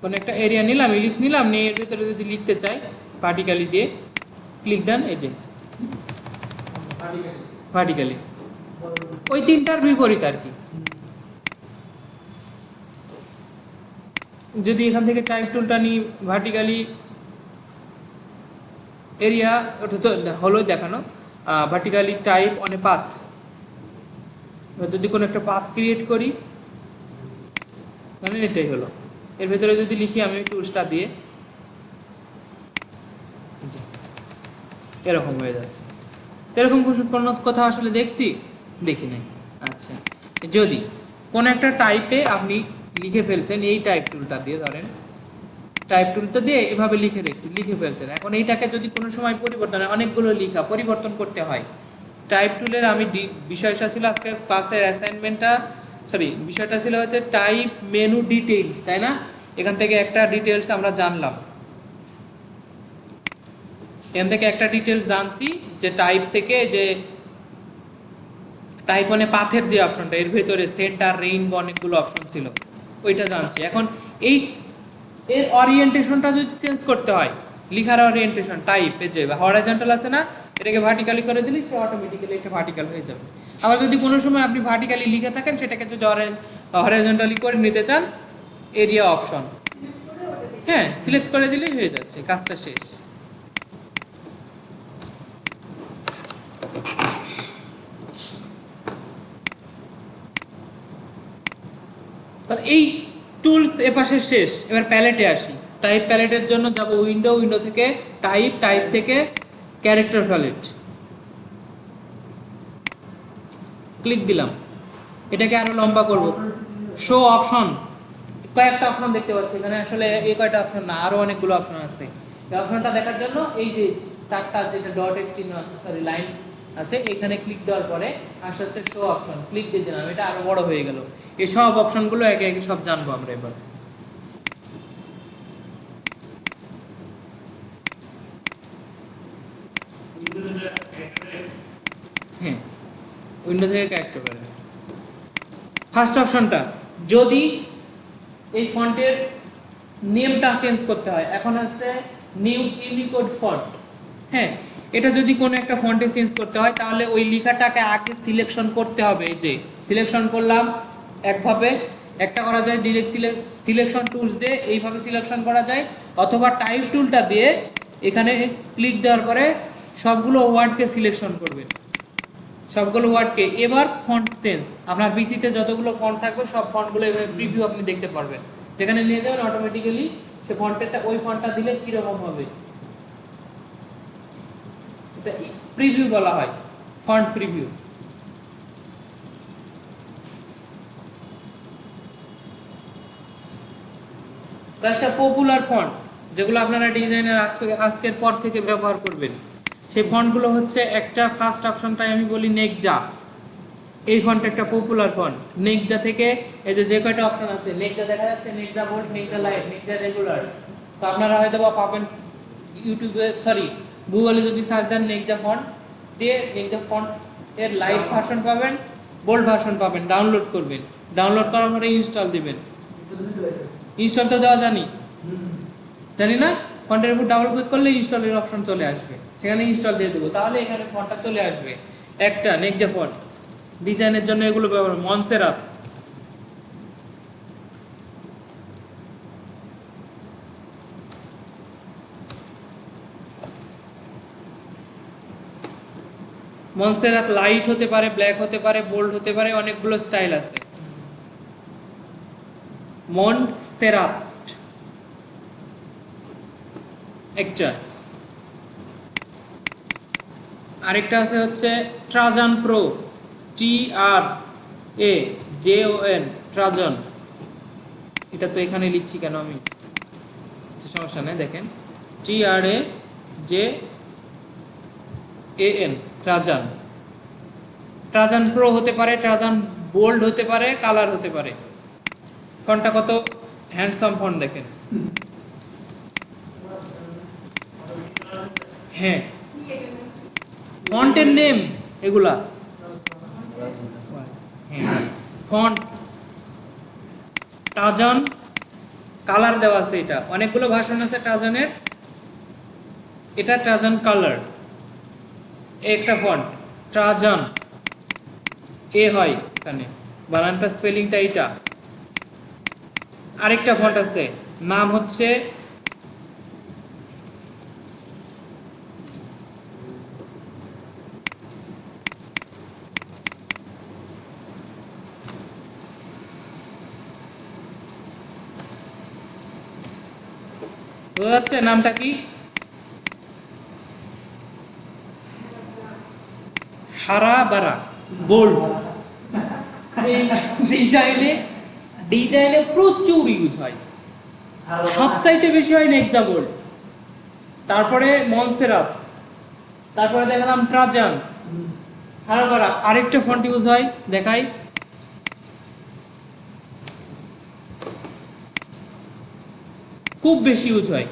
কোন একটা এরিয়া নিলাম, ইলিপস নিলাম, নিয়ে এর ভিতরে যদি লিখতে চাই ভার্টিক্যালি দিয়ে ক্লিক দেন, এই যে ভার্টিক্যালি, ওই তিনটার বিপরীত আর কি। যদি এখান থেকে টাইপ টুলটা নিই, ভার্টিক্যালি এরিয়া, ওটা তো হলো দেখানো, vertically type on a path, যদি কোনো একটা পাথ ক্রিয়েট করি, তাহলে এটাই হলো। এর ভেতরে যদি লিখি আমি টুলসটা দিয়ে, এরকম হয়ে যাচ্ছে। এরকম কোনো কথা আসলে দেখছি, দেখি নাই। আচ্ছা, যদি কোন একটা টাইপে আপনি লিখে ফেলছেন এই টাইপ টুলটা দিয়ে, ধরেন টাইপ টুলটা দিয়ে এভাবে লিখে ফেলছেন, এখন এইটাকে যদি কোনো সময় পরিবর্তন হয়, অনেকগুলো লেখা পরিবর্তন করতে হয়, টাইপ টুলের আমি বিষয়টা ছিল আজকে ক্লাসের অ্যাসাইনমেন্টটা, সরি বিষয়টা ছিল হচ্ছে টাইপ মেনু ডিটেইলস, তাই না? এখান থেকে একটা ডিটেইলস আমরা জানলাম, এখান থেকে একটা ডিটেইলস জানছি যে টাইপ থেকে, যে টাইপ মানে পাথের যে অপশনটা, এর ভেতরে সেন্টার, রেইনবো অনেকগুলো অপশন ছিল, ওইটা জানছি। এখন এই এর ওরিয়েন্টেশনটা যদি চেঞ্জ করতে হয়, লিখার ওরিয়েন্টেশন টাইপে যে হরাইজন্টাল আছে না, এটাকে ভার্টিক্যালি করে দিলে সে অটোমেটিক্যালি এটা ভার্টিক্যাল হয়ে যাবে। আবার যদি কোনো সময় আপনি ভার্টিক্যালি লিখে থাকেন, সেটাকে যদি হরাইজন্টালি করে নিতে চান, এরিয়া অপশন, হ্যাঁ সিলেক্ট করে দিলেই হয়ে যাচ্ছে, কাজটা শেষ। তাহলে এই টুলস এপাশে শেষ, এবার প্যালেটে আসি। টাইপ প্যালেটের জন্য যাব উইন্ডো থেকে টাইপ থেকে ক্যারেক্টার প্যালেট, ক্লিক দিলাম। এটাকে আরো লম্বা করব। শো অপশন, কয়েকটা অপশন দেখতে পাচ্ছি এখানে, আসলে এই কয়টা অপশন না, আরো অনেকগুলো অপশন আছে। এই অপশনটা দেখার জন্য এই যে চারটা যেটা ডটের চিহ্ন আছে, সরি লাইন আছে, এখানে ক্লিক দেওয়ার পরে আসলে হচ্ছে শো অপশন, ক্লিক দিয়ে দিলাম, এটা আরো বড় হয়ে গেল। এই সব অপশনগুলো একে একে সব জানবো আমরা এবার। হ্যাঁ, উইন্ডো থেকে ক্যারেক্টার প্যালেট। ফার্স্ট অপশনটা, যদি এই ফন্টের নেমটা চেঞ্জ করতে হয়, এখন আছে নিউ ইউনিকোড ফন্ট। হ্যাঁ, এটা যদি কোনো একটা ফন্টে চেঞ্জ করতে হয় তাহলে ওই লেখাটাকে আগে সিলেকশন করতে হবে। এই যে সিলেকশন করলাম একভাবে, একটা করা যায় ডিরেক্ট সিলেকশন টুলস দিয়ে, এইভাবে সিলেকশন করা যায়, অথবা টাইপ টুলটা দিয়ে এখানে ক্লিক দেওয়ার পরে সবগুলো ওয়ার্ডকে সিলেকশন করবে, সবগুলো ওয়ার্ডকে। এবার ফন্ট চেঞ্জ, আপনার পিসিতে যতগুলো ফন্ট থাকবে সব ফন্টগুলো এভাবে প্রিভিউ আপনি দেখতে পারবেন, যেখানে নিয়ে যাবেন অটোমেটিক্যালি সে ফন্টেরটা, ওই ফন্টটা দিলে কিরকম হবে এটা প্রিভিউ বলা হয়, ফন্ট প্রিভিউ। একটা পপুলার ফন্ট যেগুলো আপনারা ডিজাইনের আজকের পর থেকে ব্যবহার করবেন, সেই ফন্টগুলো হচ্ছে, একটা ফার্স্ট অপশনটাই আমি বলি নেকজা। এই ফন্ট একটা পপুলার ফন্ট। নেকজা থেকে এই যে কয়টা অপশন আছে, নেকজা দেখা যাচ্ছে, নেকজা বোল্ড, নেকজা লাইট, নেকজা রেগুলার। তো আপনারা হয়তো বা পাবেন ইউটিউবে, সরি গুগলে যদি সার্চ দেন নেকজা ফন্ট দিয়ে, নেকজা ফন্ট এর লাইট ভার্সন পাবেন, বোল্ড ভার্সন পাবেন, ডাউনলোড করবেন, ডাউনলোড করার পরে ইনস্টল দিবেন। ইনস্টল তো দেওয়া জানি না, ফন্টের উপর ডাবল ক্লিক করলে ইনস্টলের অপশন চলে আসবে, সেখানে ইনস্টল দিয়ে দেবো, তাহলে এখানে ফন্টটা চলে আসবে। একটা নেকজা ফন্ট ডিজাইনের জন্য এগুলো ব্যবহার, মনসেরাত, মনসেরাত লাইট হতে পারে, ব্ল্যাক হতে পারে, বোল্ড হতে পারে, অনেকগুলো স্টাইল আছে। মনসেরাত একটা, আরেকটা আছে হচ্ছে ট্রাজান প্রো, TRAJON, ট্রাজান। এটা তো এখানে লিখছি কেন আমি, সমস্যা নেই, দেখেন TRAJAN, ট্রাজান। ট্রাজান প্রো হতে পারে, ট্রাজান বোল্ড হতে পারে, কালার হতে পারে। ফন্টটা কত হ্যান্ডসাম ফন্ট দেখেন। হ্যাঁ, ফন্টের নেম এগুলা, ফন্ট ট্রাজান, কালার দেওয়া আছে, এটা অনেকগুলো ভার্সন আছে ট্রাজানের, এটা ট্রাজান কালার। একটা ফন্ট ট্রাজান, এ হয় এখানে, বানানটা স্পেলিংটা এটা। আরেকটা ফন্ট আছে, নাম হচ্ছে বোঝা যাচ্ছে নামটা কি, হারাবারা বোল্ড। এই ডিজাইনে প্রচুর ইউজ হয়, সবচাইতে বেশি হয় নেকজা বোল্ড, তারপরে মনসেরাত, তারপরে দেখালাম ট্রাজান, হারাবারা। আরেকটা ফন্ট ইউজ হয় দেখাই, খুব বেশি ইউজ হয়,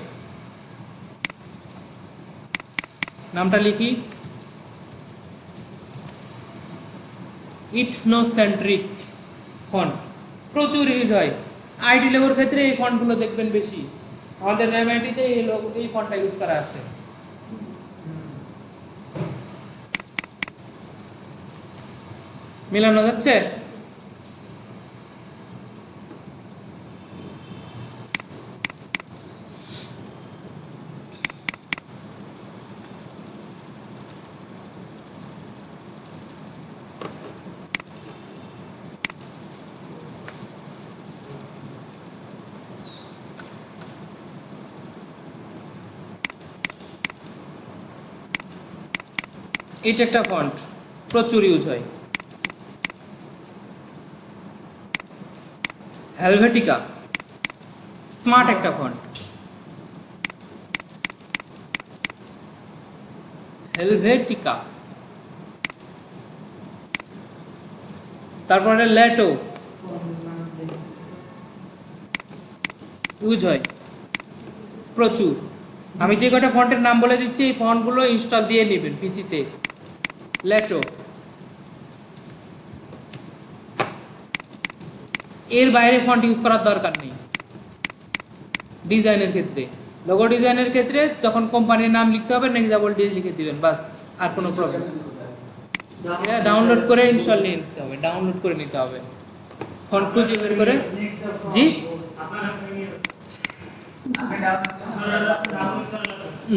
নামটা লিখি, ইথনোসেন্ট্রিক ফন্ট, প্রচুর ইউজ হয়। আইটি লোগোর ক্ষেত্রে এই ফন্টগুলো দেখবেন বেশি, আমাদের র্যামাইটিতে এই ফন্টটা ইউজ করা আছে। মিলানো যাচ্ছে? এটা একটা ফন্ট, প্রচুর ইউজ হয়। হেলভেটিকা, স্মার্ট একটা ফন্ট। হেলভেটিকা। তারপরে ল্যাটো ইউজ হয় প্রচুর। আমি যে কটা ফন্টের নাম বলে দিচ্ছি এই ফন্টগুলো ইনস্টল দিয়ে নেবেন পিসিতে। ল্যাটো, এর বাইরে ফন্ট ইউজ করার দরকার নেই। ডিজাইনের ক্ষেত্রে, লোগো ডিজাইনের ক্ষেত্রে যখন কোম্পানির নাম লিখতে হবে নেক্সাবল ডি লিখে দিবেন, বাস, আর কোনো প্রবলেম। এটা ডাউনলোড করে ইনস্টল নিয়ে নিতে হবে, ডাউনলোড করে নিতে হবে ফন্ট খুঁজে বের করে। জি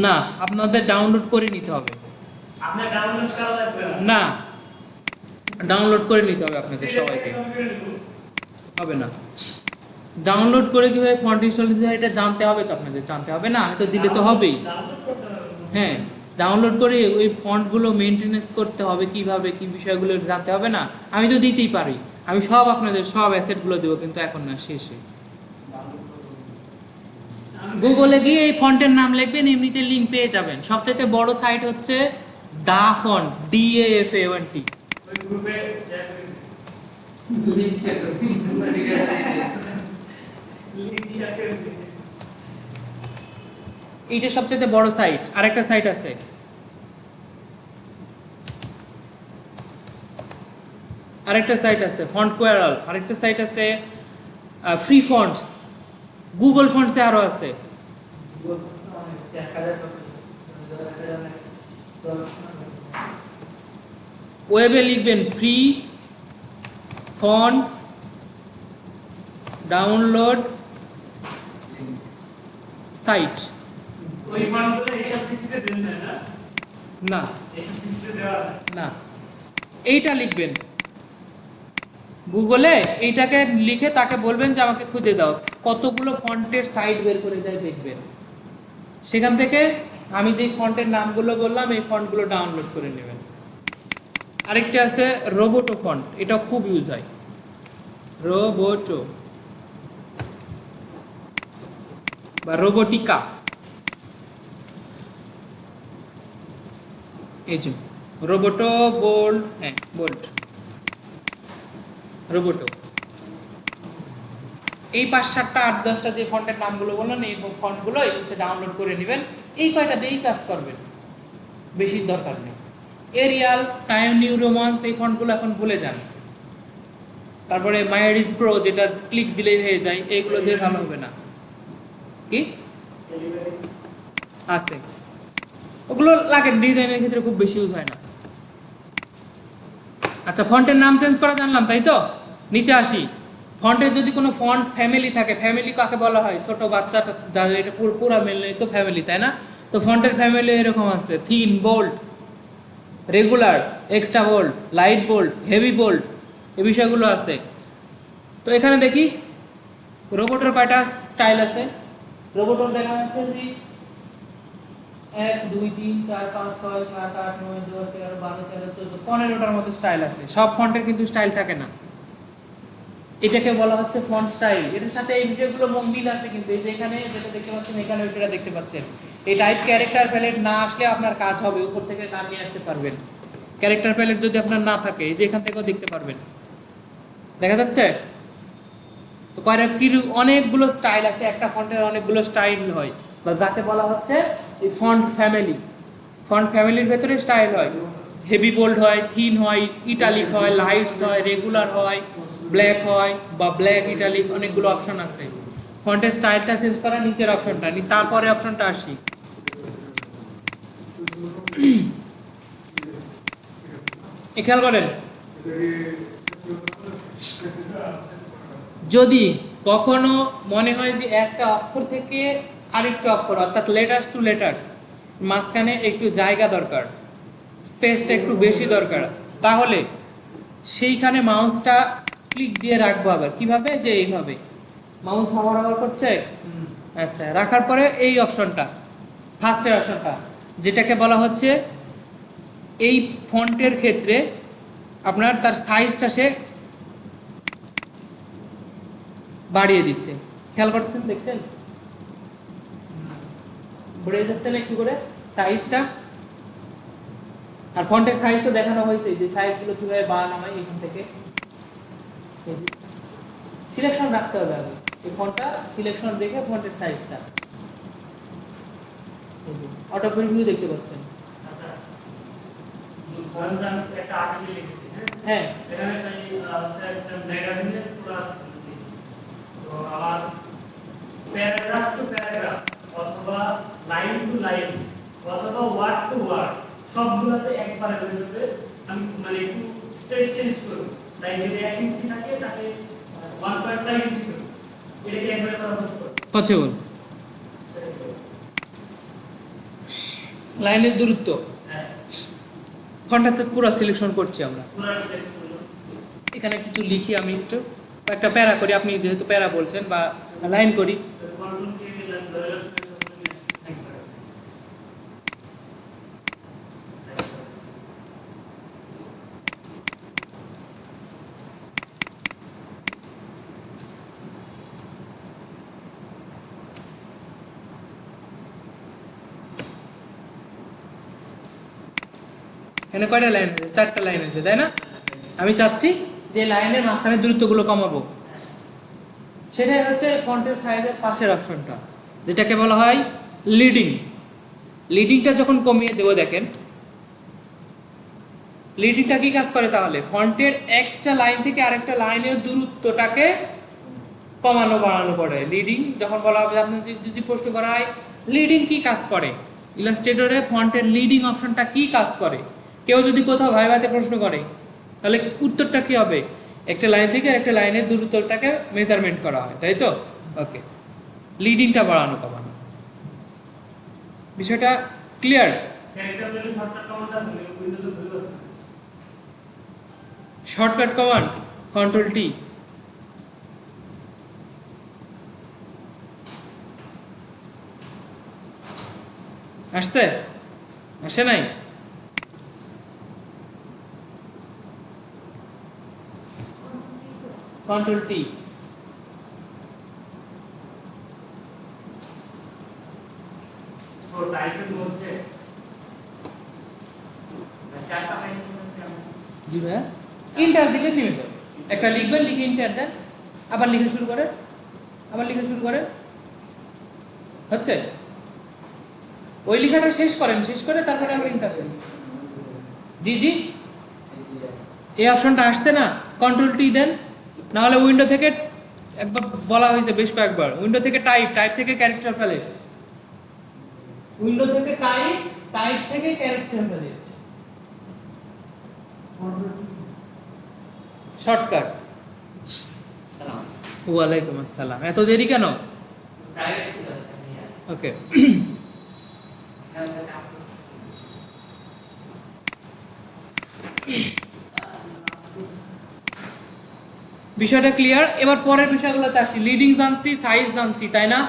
না, আপনাদের ডাউনলোড করে নিতে হবে। না, ডাউনলোড করে নিতে হবে আপনাদের সবাইকে, হবে না। ডাউনলোড করে কিভাবে ফন্ট ইনস্টল দিতে হয় এটা জানতে হবে তো আপনাদের, জানতে হবে না, আমি তো দিলে তো হবেই। হ্যাঁ, ডাউনলোড করে ওই ফন্টগুলো মেনটেনেন্স করতে হবে কিভাবে, কি বিষয়গুলো জানতে হবে না। আমি তো দিতেই পারি, আমি সব আপনাদের সব অ্যাসেটগুলো দেবো, কিন্তু এখন না, শেষে। গুগলে গিয়ে এই ফন্টের নাম লিখবেন, এমনিতে লিঙ্ক পেয়ে যাবেন। সবচেয়ে বড় সাইট হচ্ছে দা ফন্ট, DAFONT। এইটা সবচেয়ে বড় সাইট। আরেকটা সাইট আছে, ফন্ট কোয়ারাল। আরেকটা সাইট আছে ফ্রি ফন্টস। গুগল ফন্টসে আরো আছে। ওয়েবে লিখবেন ফ্রি ফন্ট ডাউনলোড সাইট। না না, এইটা লিখবেন গুগলে, এইটাকে লিখে তাকে বলবেন যে আমাকে খুঁজে দাও, কতগুলো ফন্টের সাইট বের করে দেয় দেখবেন। সেখান থেকে আমি যে ফন্টের নামগুলো বললাম এই ফন্টগুলো ডাউনলোড করে নেবেন। আরেকটা আছে রোবোটো ফন্ট, এটা খুব ইউজ হয়। রোবোটো বা রোবোটিকা, এই যে রোবোটো বোল্ড, হ্যাঁ বোল্ড, রোবোটো। এই 5-7টা 8-10টা যে ফন্টের নামগুলো বললাম, এই ফন্টগুলো হচ্ছে ডাউনলোড করে নেবেন। এই কয়টা দিয়েই কাজ করবেন, বেশি দরকার নেই। এরিয়াল, টাইম নিউ রোমান্স, এই ফন্টগুলো এখন ভুলে যান। তারপরে মাইরিড প্রো, যেটা ক্লিক দিলেই হয়ে যায়, এইগুলো দিয়ে ভালো হবে না। কি আছে ওগুলো লাগে, ডিজাইনের ক্ষেত্রে খুব বেশি ইউজ হয় না। আচ্ছা, ফন্টের নাম চেঞ্জ করা জানলাম, তাই তো? নিচে আসি। ফন্টের যদি কোনো ফন্ট ফ্যামিলি থাকে, ফ্যামিলি কাকে বলা হয়? ছোট বাচ্চাটা যাদের এটা পুরো মেল নেই তো ফ্যামিলি, তাই না? তো ফন্টের ফ্যামিলি এরকম আছে: thin, bold, regular, extra bold, light bold, heavy bold, এই বিষয়গুলো আছে। তো এখানে দেখি রোবটের কয়টা স্টাইল আছে। রোবটের দেখা যাচ্ছে যে 1 2 3 4 5 6 7 8 9 10 11 12 13 14 15টার মতো স্টাইল আছে। সব ফন্টের কিন্তু স্টাইল থাকে না, এটাকে বলা হচ্ছে ফন্ট স্টাইল। এর সাথে এই বিষয়গুলো মিল আছে, কিন্তু এই যে এখানে যেটা দেখতে পাচ্ছেন, এখানে সেটা দেখতে পাচ্ছেন। এই টাইপ ক্যারেক্টার প্যালেট না আসলে আপনার কাজ হবে, উপর থেকে গান নিয়ে আসতে পারবেন। ক্যারেক্টার প্যালেট যদি আপনার না থাকে, এই যে এখান থেকেও দেখতে পারবেন, দেখা যাচ্ছে তো। অনেকগুলো স্টাইল আছে, একটা ফন্টের অনেকগুলো স্টাইল হয়, বা যাকে বলা হচ্ছে এই ফন্ট ফ্যামিলি। ফন্ট ফ্যামিলির ভেতরে স্টাইল হয়, হেভি বোল্ড হয়, থিন হয়, ইটালিক হয়, লাইটস হয়, রেগুলার হয়, ব্ল্যাক হয়, বা ব্ল্যাক ইটালিক, অনেকগুলো অপশন আছে। ফন্টের স্টাইলটা চেঞ্জ করা নিচের অপশনটা, তারপরে অপশনটা আসি। খেয়াল করেন, যদি কখনো মনে হয় যে একটা অক্ষর থেকে আরেকটা অক্ষর, অর্থাৎ লেটার্স টু লেটার্স, মাঝখানে একটু জায়গা দরকার, স্পেসটা একটু বেশি দরকার, তাহলে সেইখানে মাউসটা ক্লিক দিয়ে রাখবো। আবার কিভাবে? যে এইভাবে মাউস ব্যবহার করছে, আচ্ছা, রাখার পরে এই অপশনটা, ফার্স্টের অপশনটা, যেটাকে বলা হচ্ছে এই ফন্টের ক্ষেত্রে আপনার তার সাইজটা সে বাড়িয়ে দিচ্ছে, খেয়াল করছেন, দেখছেন বেড়ে যাচ্ছে না একটু করে সাইজটা। আর ফন্টের সাইজ তো দেখানো হয়েছে যে সাইজগুলো কিভাবে বাড়ানো হয়। এখান থেকে সিলেকশন রাখতে হবে আগে, এই ফন্টটা সিলেকশন রেখে ফন্টের সাইজটা অটো প্রিভিউ দেখতে পাচ্ছেন। একটা আর্টিকেল লিখেছি, হ্যাঁ এখানে একটা ম্যাগাজিনের পুরো তো আবার প্যারাগ্রাফ টু প্যারাগ্রাফ অথবা লাইন টু লাইন অথবা ওয়ার্ড টু ওয়ার্ড সবগুলোতে একবারে হয়ে যাবে। আমি মানে একটু স্পেস চেঞ্জ করব, তাই যদি 1 ইঞ্চি থাকে তাকে 1.5 ইঞ্চি করব, এটাকে একবারে করা পসিবল পসিবল। লাইনের দূরত্ব ফন্টটাতে পুরো সিলেকশন করছি আমরা। পুরো সিলেক্ট করব। এখানে কিছু লিখি আমি একটু, একটা প্যারা করি, আপনি যেহেতু প্যারা বলছেন, বা লাইন করি। কন্ট্রোল দিয়ে দিলাম, ধরে একবারে এখানে কয়টা লাইন আছে? 4টা লাইন আছে, তাই না? আমি চাচ্ছি যে লাইনের মাঝখানে দূরত্বগুলো কমাবো, সেটাই হচ্ছে ফন্টের সাইজের পাশের অপশনটা, যেটাকে বলা হয় লিডিং। লিডিংটা যখন কমিয়ে দেবো, দেখেন লিডিংটা কি কাজ করে তাহলে? ফন্টের একটা লাইন থেকে আরেকটা লাইনের দূরত্বটাকে কমানো বাড়ানো করে। লিডিং যখন বলা হবে, আপনাদের যদি প্রশ্ন করা হয় লিডিং কি কাজ করে, ইলাস্ট্রেটরে ফন্টের লিডিং অপশনটা কি কাজ করে, কেউ যদি কোথাও ভাইভাতে প্রশ্ন করে, তাহলে উত্তরটা কি হবে? একটা লাইন থেকে একটা লাইনের দূরত্বটাকে মেজারমেন্ট করা হয়, তাই তো? ওকে, লিডিংটা বাড়ানো কমানো, বিষয়টা clear? Character value shortcut command আছে, উইন্ডোতে ধরে আছে। Shortcut command control T. আসছে? আসে নাই? Control T. তো টাইপের মধ্যে চারটা লাইন মধ্যে জি ভাইয়া, ইন্টার দিলে নেমে যাবে। একটা লিখবেন, লিখে ইন্টার দেন, আবার লিখে শুরু করে, আবার লিখে শুরু করে, হচ্ছে ওই লেখাটা শেষ করেন, শেষ করে তারপরে আবার ইন্টার দেন। জি জি, এই অপশনটা আসছে না, কন্ট্রোল টি দেন, না হলে উইন্ডো থেকে একবার বলা হয়েছে বেশ কয়েকবার, উইন্ডো থেকে টাইপ, টাইপ থেকে ক্যারেক্টার প্যালেট, উইন্ডো থেকে টাইপ, টাইপ থেকে ক্যারেক্টার প্যালেট, শর্টকাট। সালাম ওয়ালাইকুম আসসালাম, এত দেরি কেন? প্রাইভেট ছিল স্যার। ওকে, বিষয়টা ক্লিয়ার? এবার পরের বিষয়গুলোতে আসি। লিডিং জানছি, সাইজ জানছি, তাই না?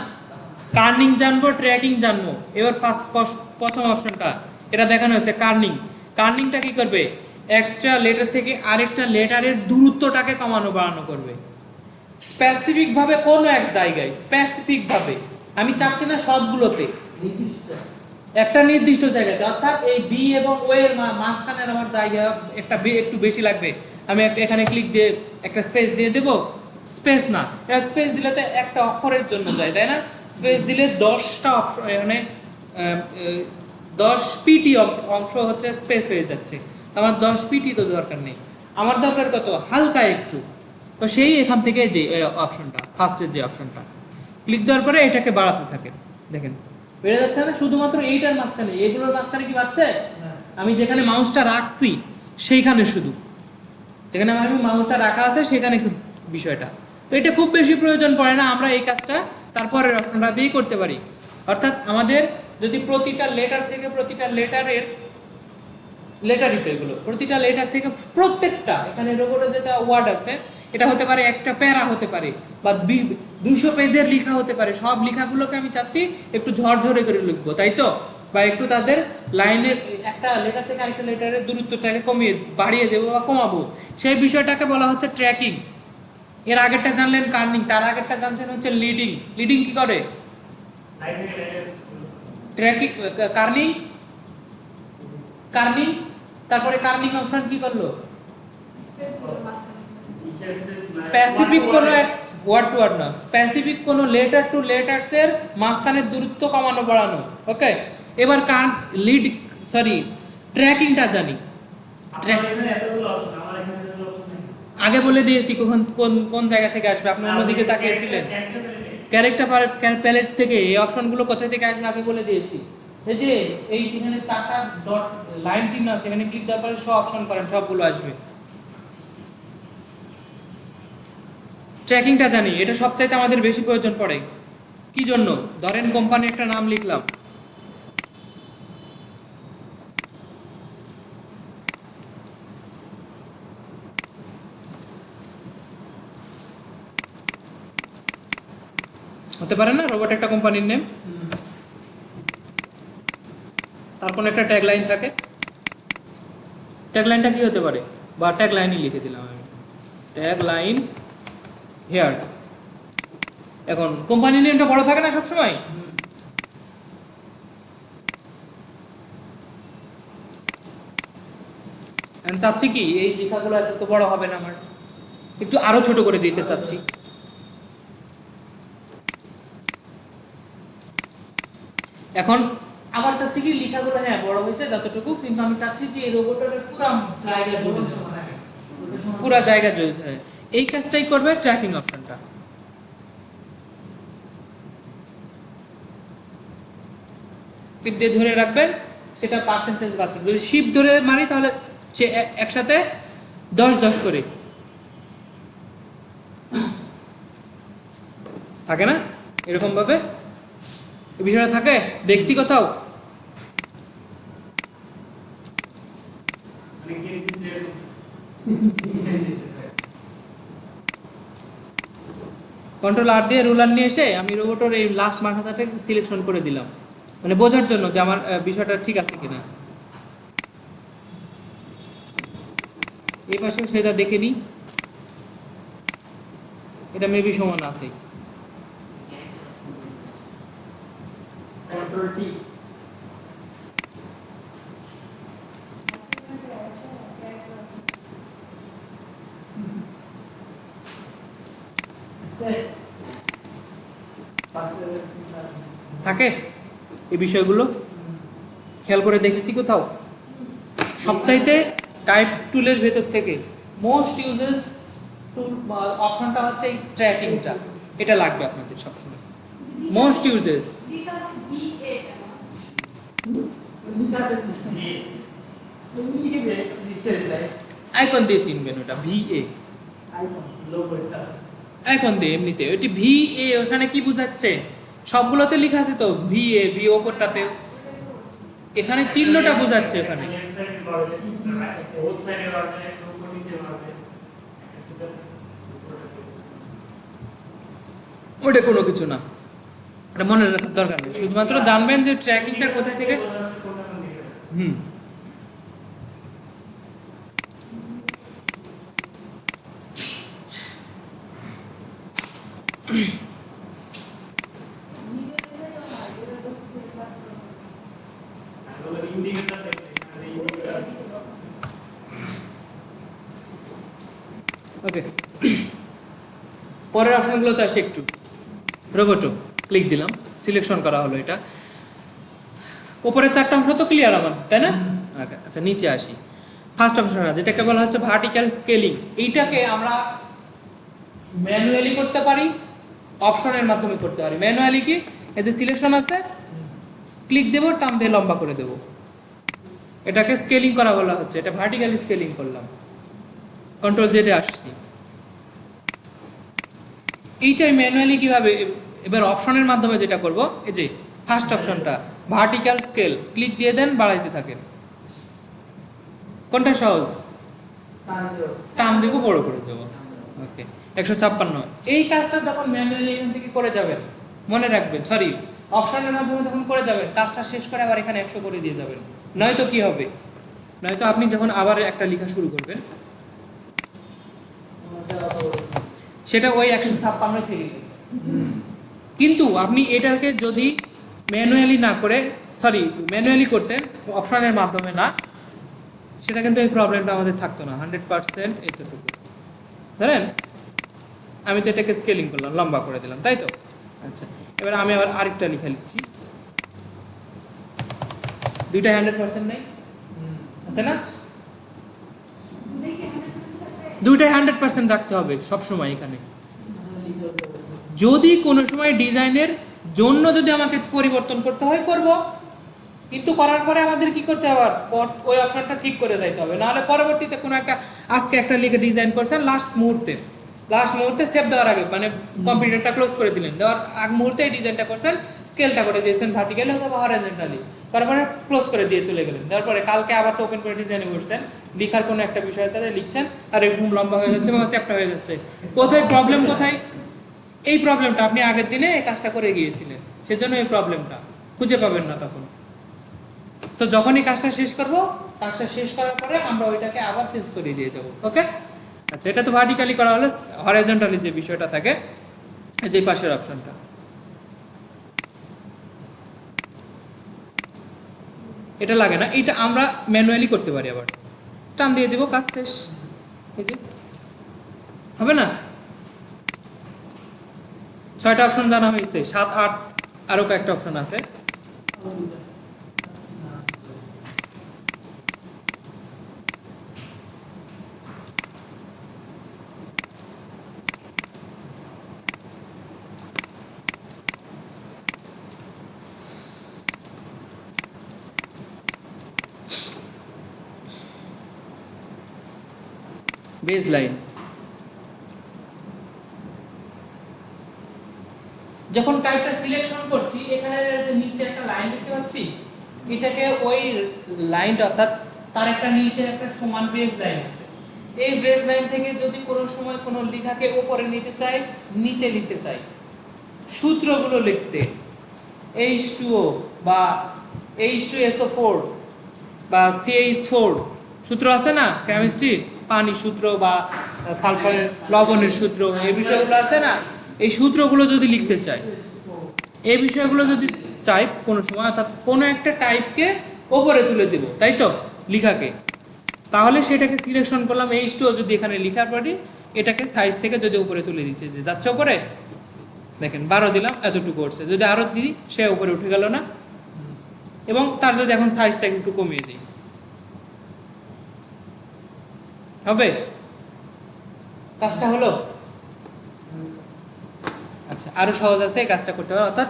কার্নিং জানবো, ট্র্যাকিং জানবো। এবার প্রথম অপশনটা এটা দেখানো হয়েছে কার্নিং। কার্নিংটা কি করবে? একটা লেটার থেকে আরেকটা লেটারের দূরত্বটাকে কমানো বাড়ানো করবে, স্পেসিফিক ভাবে কোন এক জায়গায়, স্পেসিফিক ভাবে। আমি চাচ্ছি না সবগুলোতে, একটা নির্দিষ্ট জায়গাতে, অর্থাৎ এই বি এবং ও এর মাঝখানের আমার জায়গা একটা একটু বেশি লাগবে, আমি একটা এখানে ক্লিক দিয়ে একটা স্পেস দিয়ে দেব। স্পেস না, এটা স্পেস দিলে তো একটা অক্ষরের জন্য যায়, তাই না? স্পেস দিলে 10টা অপশন, মানে 10 পিটি অংশ হচ্ছে স্পেস হয়ে যাচ্ছে। আমার 10 পিটি তো দরকার নেই, আমার দরকার কত? হালকা একটু। তো সেই এখান থেকে যে অপশনটা, ফার্স্টের যে অপশনটা ক্লিক দেওয়ার পরে এটাকে বাড়াতে থাকেন, দেখেন বেড়ে যাচ্ছে না? শুধুমাত্র এইটার মাঝখানে, এইগুলোর মাঝখানে কি বাড়ছে? আমি যেখানে মাউসটা রাখছি সেইখানে, শুধু যেখানে আমি মাউসটা রাখা আছে সেখানে বিষয়টা। তো এটা খুব বেশি প্রয়োজন পড়ে না, আমরা এই কাজটা তারপরের অপশনটা দিয়েই করতে পারি। অর্থাৎ আমাদের যদি প্রতিটা লেটার থেকে, প্রতিটা লেটারের লেটারই তো এগুলো, প্রতিটা লেটার থেকে প্রত্যেকটা, এখানে রোবটে যেটা ওয়ার্ড আছে এটা হতে পারে একটা প্যারা হতে পারে, বা 200 পেজের লেখা হতে পারে। সব লেখাগুলোকে আমি চাচ্ছি একটু ঝরঝরে করে লিখবো, তাই তো? বা একটু তাদের লাইনের একটা লেটার থেকে আরেকটা লেটারের দূরত্বটাকে কমিয়ে বাড়িয়ে দেবো বা কমাবো, সেই বিষয়টাকে বলা হচ্ছে ট্র্যাকিং। এর আগেরটা জানলেন কার্নিং, তার আগেরটা জানছেন হচ্ছে লিডিং। লিডিং কি করে? ট্র্যাকিং, কার্নিং, কার্নিং, তারপরে কার্নিং অপশন কি করলো? স্পেসিফিক কোন ওয়ার্ড টু ওয়ার্ড না, স্পেসিফিক কোন লেটার টু লেটারস এর মাঝখানের দূরত্ব কমানো বাড়ানো। ওকে, এবার লিড সরি ট্র্যাকিংটা জানি। আগে বলে দিয়েছি কখন কোন কোন জায়গা থেকে আসবে, আপনি অন্যদিকে তাকিয়েছিলেন। ক্যারেক্টার প্যালেট থেকে এই অপশনগুলো কোথা থেকে আসবে আগে বলে দিয়েছি। এই যে এই এখানে টাকা ডট লাইন চিহ্ন আছে, এখানে ক্লিক দেওয়ার পরে সব অপশন করেন, সবগুলো আসবে। ট্র্যাকিংটা জানি, এটা সবচাইতে আমাদের বেশি প্রয়োজন পড়ে। কি জন্য? ধরেন কোম্পানি একটা নাম লিখলাম, হতে পারে না রোবট একটা কোম্পানির নেম, তার কোনো একটা ট্যাগ লাইন থাকে। ট্যাগ লাইনটা কি হতে পারে? বা ট্যাগ লাইনই লিখে দিলাম আমি, ট্যাগ লাইন হেয়ার। এখন কোম্পানির নেমটা বড় থাকে না সবসময়, আমি চাচ্ছি কি এই লেখাগুলো এত তো বড় হবে না, আমার একটু আরো ছোট করে দিতে চাচ্ছি। এখন আবার চাচ্ছি কি লেখাগুলো হ্যাঁ বড় হয়েছে যতটুকু, কিন্তু আমি চাচ্ছি যে এই রোবটের পুরো জায়গা জুড়ে থাকে। এই কাজটাই করবে ট্র্যাকিং অপশনটা। টিপ দিয়ে ধরে রাখবেন, সেটা পার্সেন্টেজ বাড়ছে। যদি শিফট ধরে মারি তাহলে সে একসাথে 10 করে থাকে না, এরকম ভাবে এই বিষয়টা থাকে। দেখছি কোথাও কন্ট্রোল আর দিয়ে রুলার নিয়ে এসে আমি রোবটের এই লাস্ট মাথাটাকে সিলেকশন করে দিলাম, মানে বোঝার জন্য যে আমার বিষয়টা ঠিক আছে কিনা। এই পাশেও সেটা দেখে নিই, এটা মেবি সমান আছে। থাকে এই বিষয়গুলো খেয়াল করে দেখেছি কোথাও। সবচাইতে টাইপ টুলের ভেতর থেকে মোস্ট ইউজেস টুল অপশনটা হচ্ছে এই ট্র্যাকিংটা, এটা লাগবে আপনাদের সবসময়। মোস্ট ইউজেস আইকন দিয়ে চিনবেন, ওটা VA আইকন দিয়ে এমনিতে ওইটি VA, ওখানে কি বোঝাচ্ছে সবগুলোতে লেখা আছে তো VA, ওপরটাতে এখানে চিহ্নটা বোঝাচ্ছে। ওখানে ওটা কোনো কিছু না, এটা মনে রাখার দরকার নেই, শুধুমাত্র জানবেন যে ট্র্যাকিংটা কোথায় থেকে। হুম ওকে, পরের অপশনগুলোতে আসি একটু। রোবটো ক্লিক দিলাম, সিলেকশন করা হলো এটা। উপরের চারটা অংশ তো ক্লিয়ার আমার, তাই না? আচ্ছা নিচে আসি। ফার্স্ট অপশন যেটাকে বলা হচ্ছে ভার্টিক্যাল স্কেলিং। এইটাকে আমরা ম্যানুয়ালি করতে পারি, অপশনের মাধ্যমে করতে পারি। ম্যানুয়ালি কি, এই যে সিলেকশন আছে, ক্লিক দেবো, টান দিয়ে লম্বা করে দেবো, এটাকে স্কেলিং করা বলা হচ্ছে। এটা ভার্টিক্যালি স্কেলিং করলাম, কন্ট্রোল জেডে আসছি। এইটাই ম্যানুয়ালি কিভাবে, এবার অপশনের মাধ্যমে যেটা করব, এই যে ফার্স্ট অপশনটা ভার্টিক্যাল স্কেল, ক্লিক দিয়ে দেন, বাড়াইতে থাকেন। কোনটা সহজ? টান দেবো, বড় করে দেবো। ওকে 156। এই কাজটা যখন ম্যানুয়ালি এখান থেকে করে যাবেন, মনে রাখবেন, সরি অপশনের মাধ্যমে তখন করে যাবেন, কাজটা শেষ করে আবার এখানে 100 করে দিয়ে যাবেন। নয়তো কি হবে, নয়তো আপনি যখন আবার একটা লেখা শুরু করবেন সেটা ওই 156 থেকে গেছে। কিন্তু আপনি এটাকে যদি ম্যানুয়ালি না করে, সরি ম্যানুয়ালি করতেন অপশনের মাধ্যমে না, সেটা কিন্তু এই প্রবলেমটা আমাদের থাকতো না 100% এইটুকু। ধরেন আমি তো এটাকে স্কেলিং করলাম, লম্বা করে দিলাম, তাই তো? আচ্ছা, এবার আমি আবার আরেকটা লেখা লিখছি, দুইটা 100% নেই আছে না? দুইটাই 100% রাখতে হবে সবসময় এখানে। যদি কোনো সময় ডিজাইনের জন্য যদি আমাকে পরিবর্তন করতে হয় করব, কিন্তু করার পরে আমাদের কি করতে হবে, ওই অপশনটা ঠিক করে যাইতে হবে, নাহলে পরবর্তীতে কোনো একটা আজকে একটা লিখে ডিজাইন করছেন লাস্ট মুহূর্তে সেভ দেওয়ার আগে, মানে কম্পিউটারটা ক্লোজ করে দিলেন, দেওয়ার আগ মুহূর্তে এই ডিজাইনটা করছেন, স্কেলটা করে দিয়েছেন ভার্টিক্যালি অথবা হরাইজন্টালি, তারপরে ক্লোজ করে দিয়ে চলে গেলেন। তারপরে কালকে আবার তো ওপেন করে ডিজাইন করছেন, লিখার কোনো একটা বিষয় তাতে লিখছেন আর এরকম লম্বা হয়ে যাচ্ছে বা চ্যাপ্টা হয়ে যাচ্ছে। কোথায় প্রবলেম, কোথায় এই প্রবলেমটা? আপনি আগের দিনে এই কাজটা করে গিয়েছিলেন, সেজন্য এই প্রবলেমটা খুঁজে পাবেন না তখন। সো যখনই কাজটা শেষ করব, কাজটা শেষ করার পরে আমরা ওইটাকে আবার চেঞ্জ করে দিয়ে যাব। ওকে, আচ্ছা, এটা তো ভার্টিক্যালি করা হলে হরাইজন্টালি যে বিষয়টা থাকে, যে পাশের অপশনটা, এটা লাগে না, এটা আমরা ম্যানুয়ালি করতে পারি। আবার টান দিয়ে দিব, কাজ শেষ। এই যে হবে না, 6টা অপশন জানা হয়েছে, 7, 8 আরো কয়েকটা অপশন আছে। বেজ লাইন, যখন টাইপটা সিলেকশন করছি, এখানে নিচে একটা লাইন দেখতে পাচ্ছি, এটাকে ওই লাইনটা, অর্থাৎ তার একটা নিচে একটা সমান বেজ লাইন আছে। এই বেজ লাইন থেকে যদি কোনো সময় কোনো লেখাকে উপরে নিতে চাই, নিচে লিখতে চাই, সূত্রগুলো লিখতে H2O বা H2SO4 বা CH4 সূত্র আছে না কেমিস্ট্রি, পানি সূত্র বা সালফারের লবণের সূত্র, এই বিষয়গুলো আছে না, এই সূত্রগুলো যদি লিখতে চাই, এই বিষয়গুলো যদি চাই কোনো সময়, অর্থাৎ কোনো একটা টাইপকে ওপরে তুলে দেব, তাই তো লেখাকে, তাহলে সেটাকে সিলেকশন করলাম, H2O যদি এখানে লেখার পরে এটাকে সাইজ থেকে যদি উপরে তুলে দিচ্ছে, যে যাচ্ছে উপরে, দেখেন 12 দিলাম, এতটুকু করছে, যদি আরো দিই সে উপরে উঠে গেল না, এবং তার যদি এখন সাইজটাকে একটু কমিয়ে দিই, হবে? কাজটা হলো? আচ্ছা, আরো সহজ আছে, এই কাজটা করতে হবে। অর্থাৎ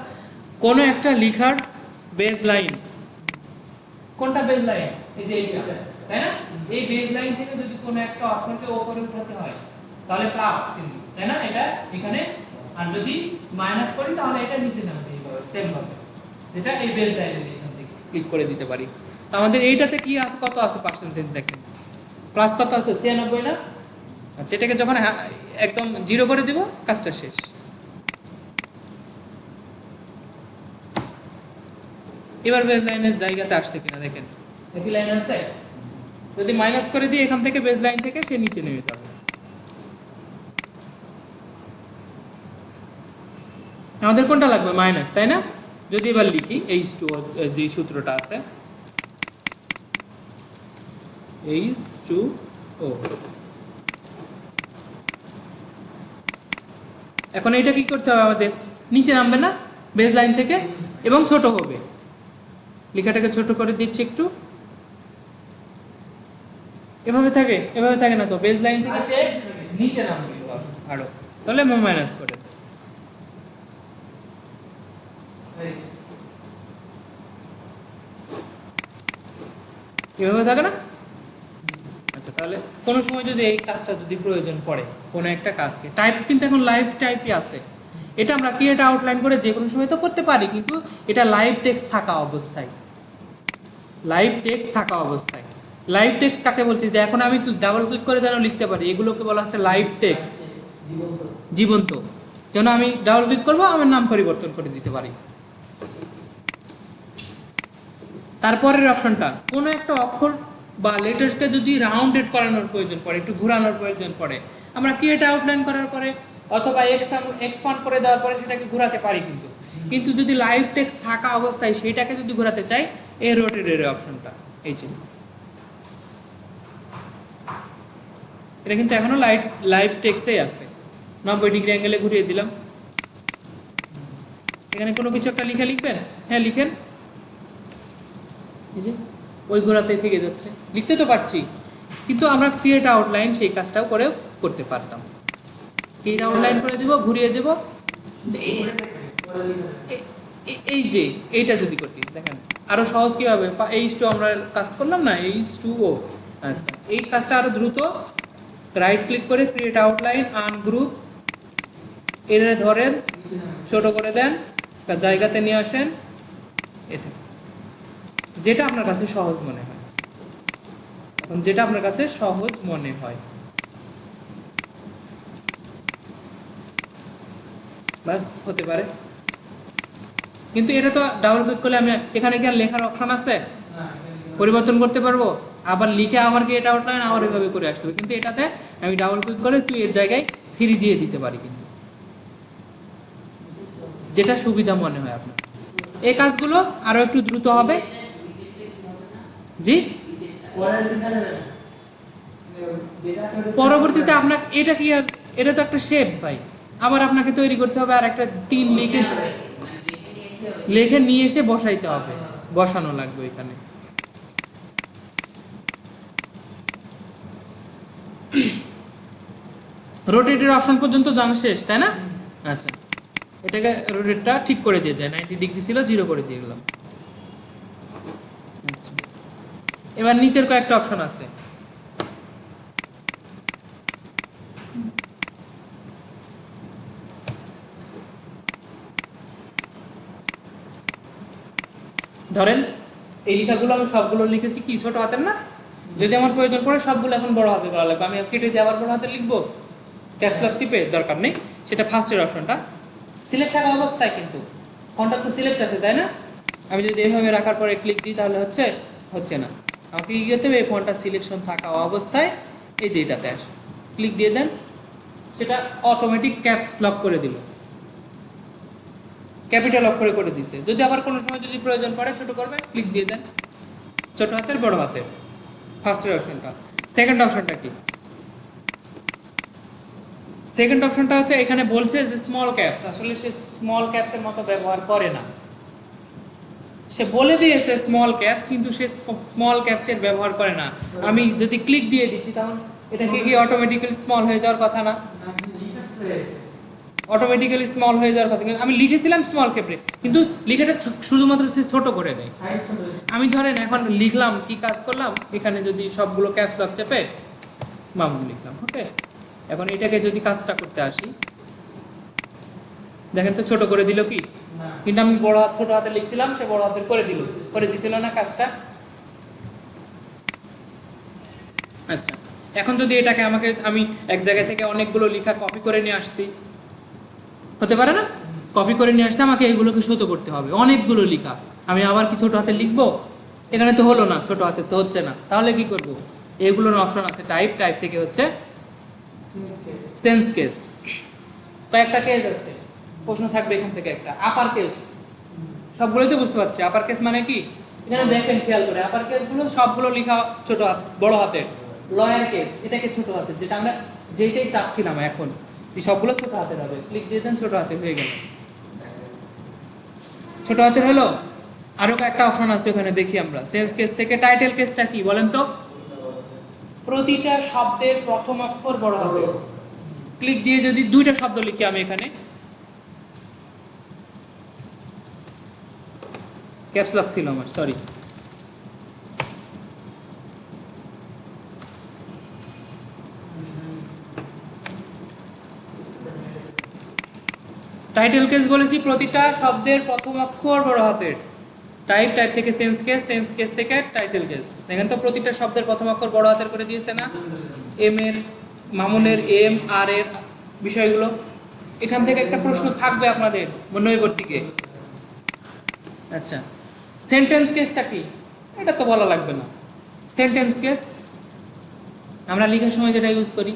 কোন একটা লেখার বেজ লাইন, কোনটা বেজ লাইন, এই যে এইটা, তাই না? এই বেজ লাইন থেকে যদি কোনো একটা অক্ষরকে উপরে উঠাতে হয় তাহলে প্লাস চিহ্ন, তাই না? এটা এখানে, আর যদি মাইনাস করি তাহলে এটা নিচে নামবে, এইভাবে সেম ভাবে, যেটা এই বেজ লাইনে এখান থেকে ক্লিক করে দিতে পারি। তো আমাদের এইটাতে কি আছে, কত আছে পার্সেন্টেজ দেখেন, প্লাস কত আছে, 96 না? আচ্ছা, এটাকে যখন একদম 0 করে দিব, কাজটা শেষ। এবার বেজ লাইনের জায়গাতে আসছে কিনা দেখেন, একই লাইন আছে, যদি মাইনাস করে দিই এখান থেকে বেজ লাইন থেকে, সে নিচে নেমে যাবে। আমাদের কোনটা লাগবে, মাইনাস, তাই না? যদি এবার লিখি H2O, যে সূত্রটা আছে H2O, এখন এটা কি করতে হবে আমাদের, নিচে নামবে না বেজ লাইন থেকে, এবং ছোট হবে, লেখাটাকে ছোট করে দিচ্ছি একটু, এভাবে থাকে, এভাবে থাকে না তো, বেজ লাইন থেকে সে নিচে নামবে আরো, তাহলে মাইনাস করে এভাবে থাকে না। আচ্ছা, তাহলে কোনো সময় যদি এই কাজটা যদি প্রয়োজন পড়ে, কোনো একটা কাজকে, টাইপ কিন্তু এখন লাইভ টাইপই আছে, এটা আমরা কি এটা আউটলাইন করে যে কোনো সময় তো করতে পারি, কিন্তু এটা লাইভ টেক্সট থাকা অবস্থায়, লাইভ টেক্সট থাকা অবস্থায়। লাইভ টেক্সট কাকে বলছি, যে এখন আমি ডাবল ক্লিক করে যেন লিখতে পারি, এগুলোকে বলা হচ্ছে লাইভ টেক্সট, জীবন্ত। যেন আমি ডাবল ক্লিক করবো, আমার নাম পরিবর্তন করে দিতে পারি, তারপরের অপশনটা কোনো একটা অক্ষর বা লেটারকে যদি রাউন্ডেড করানোর প্রয়োজন পড়ে, একটু ঘোরানোর প্রয়োজন পড়ে, আমরা ক্রিয়েট আউটলাইন করার পরে অথবা এক্সপান্ড করে দেওয়ার পরে সেটাকে ঘোরাতে পারি, কিন্তু কিন্তু যদি লাইভ টেক্সট থাকা অবস্থায় সেইটাকে যদি ঘোরাতে চাই, এই রোটেটের অপশনটা, এই যে এটা কিন্তু এখনো লাইভ টেক্সটে আছে, 90 ডিগ্রি অ্যাঙ্গেলে ঘুরিয়ে দিলাম। এখানে কোনো কিছু একটা লিখবেন, হ্যাঁ লিখেন, এই যে ওই ঘোরাতে থেকে যাচ্ছে, লিখতে তো পারছি, কিন্তু আমরা ক্রিয়েট আউটলাইন সেই কাজটাও করেও করতে পারতাম। ক্রিয়েট আউটলাইন করে দেব, ঘুরিয়ে দেব, যে এই যে এইটা যদি করতে দেখেন আরো সহজ কিভাবে, H2 আমরা কাজ করলাম না, H2O, আচ্ছা এই কাজটা আরো দ্রুত, রাইট ক্লিক করে ক্রিয়েট আউটলাইন, আনগ্রুপ, এর ধরেন ছোট করে দেন, জায়গাতে নিয়ে আসেন, এটা যেটা আপনার কাছে সহজ মনে হয়, এখন যেটা আপনার কাছে সহজ মনে হয় বাস হতে পারে। কিন্তু এটা তো ডাবল ক্লিক করলে আমি এখানে কি আর লেখার অপশন আছে? পরিবর্তন করতে পারবো, আবার লিখে আবার কি এটা আউটলাইন আবার এভাবে করে আসতে হবে, কিন্তু এটাতে আমি ডাবল ক্লিক করে তুই এর জায়গায় 3 দিয়ে দিতে পারি, কিন্তু যেটা সুবিধা মনে হয় আপনার। এই কাজগুলো আরো একটু দ্রুত হবে। জি, পরবর্তীতে আপনাকে এটা কি, এটা তো একটা শেপ ভাই, আবার আপনাকে তৈরি করতে হবে আর একটা 3 লিখে নিয়ে এসে বসাইতে হবে, বসানো লাগবে এখানে। রোটেটের অপশন পর্যন্ত জানা শেষ, তাই না? আচ্ছা, এটাকে রোটেটটা ঠিক করে দিয়ে যায়, 90 ডিগ্রি ছিল 0 করে দিয়ে গেলাম। আচ্ছা, এবার নিচের কয়েকটা অপশন আছে, ধরেন এই লেখাগুলো আমি সবগুলো লিখেছি কি ছোট হাতের না, যদি আমার প্রয়োজন পড়ে সবগুলো এখন বড় হাতে করা লাগবে, আমি কেটে দিয়ে আবার বড় হাতে লিখবো, ক্যাপস লক টিপে দরকার নেই, সেটা ফার্স্টের অপশনটা সিলেক্ট থাকা অবস্থায়, কিন্তু ফন্টটা তো সিলেক্ট আছে তাই না, আমি যদি এইভাবে রাখার পরে ক্লিক দিই তাহলে হচ্ছে না, আমাকে কি করতে হবে, এই ফন্টটা সিলেকশন থাকা অবস্থায় এই যে এটাতে আসে, ক্লিক দিয়ে দেন, সেটা অটোমেটিক ক্যাপস লক করে দিল, ক্যাপিটাল অক্ষরে করে দিছে। যদি আবার কোনো সময় যদি প্রয়োজন পড়ে ছোট করবে, ক্লিক দিয়ে দেন, ছোট হাতের বড় হাতের, ফার্স্টের অপশনটা। সেকেন্ড অপশনটা কি? সেকেন্ড অপশনটা হচ্ছে এখানে বলছে যে স্মল ক্যাপস, আসলে সে স্মল ক্যাপসের মতো ব্যবহার করে না, সে বলে দিয়েছে স্মল ক্যাপস, কিন্তু সে স্মল ক্যাপসের ব্যবহার করে না। আমি যদি ক্লিক দিয়ে দিচ্ছি তখন এটাকে কি অটোমেটিক্যালি স্মল হয়ে যাওয়ার কথা না? অটোমেটিক্যালি স্মল হয়ে যাওয়ার কথা, কিন্তু আমি লিখেছিলাম স্মল ক্যাপে, কিন্তু লিখাটা শুধুমাত্র সে ছোট করে দেয়। আমি ধরেন এখন লিখলাম, কি কাজ করলাম, এখানে যদি সবগুলো ক্যাপস লক চেপে মামুন লিখলাম, ওকে, এখন এটাকে যদি কাজটা করতে আসি, দেখেন তো ছোট করে দিল কি, কিন্তু আমি বড় হাত ছোট হাতে লিখছিলাম, সে বড় হাতের করে দিছিল না কাজটা। আচ্ছা, এখন যদি এটাকে আমি এক জায়গা থেকে অনেকগুলো লেখা কপি করে নিয়ে আসছি, হতে পারে না, কপি করে নিয়ে আসতে আমাকে এইগুলোকে ছোট করতে হবে, অনেকগুলো লেখা, আমি আবার কি ছোট হাতে লিখবো, এখানে তো হলো না, ছোট হাতে তো হচ্ছে না, তাহলে কি করব, এগুলোর অপশন আছে টাইপ থেকে হচ্ছে সেন্স কেস, কয়েকটা কেস আছে, প্রশ্ন থাকবে এখান থেকে একটা, আপার কেস, সবগুলোই তো বুঝতে পারছি, আপার কেস মানে কি, এখানে দেখেন খেয়াল করে, আপার কেস গুলো সবগুলো লেখা ছোট হাত বড় হাতের, লয়ার কেস এটাকে ছোট হাতের, যেটা আমরা যেটাই চাচ্ছিলাম এখন, সবগুলো ছোট হাতের হবে, ক্লিক দিয়ে দেন, ছোট হাতের হয়ে গেল, ছোট হাতের হলো। আরো কয়েকটা অপশন আছে ওখানে, দেখি আমরা সেন্স কেস থেকে টাইটেল কেসটা কি বলেন তো, প্রতিটা শব্দের প্রথম অক্ষর বড় হবে, ক্লিক দিয়ে যদি 2টা শব্দ লিখি আমি এখানে, ক্যাপস লক ছিল আমার, সরি, টাইটেল কেস বলেছি প্রতিটা শব্দের প্রথম অক্ষর বড় হাতের, টাইপ থেকে সেন্স কেস থেকে টাইটেল কেস, দেখেন তো প্রতিটা শব্দের প্রথম অক্ষর বড় হাতের করে দিয়েছে না, এম এর, মামুনের এম আর এর বিষয়গুলো, এখান থেকে একটা প্রশ্ন থাকবে আপনাদের নৈবর্তিকে। আচ্ছা, সেন্টেন্স কেসটা কি, এটা তো বলা লাগবে না। সেন্টেন্স কেস আমরা লেখার সময় যেটা ইউজ করি,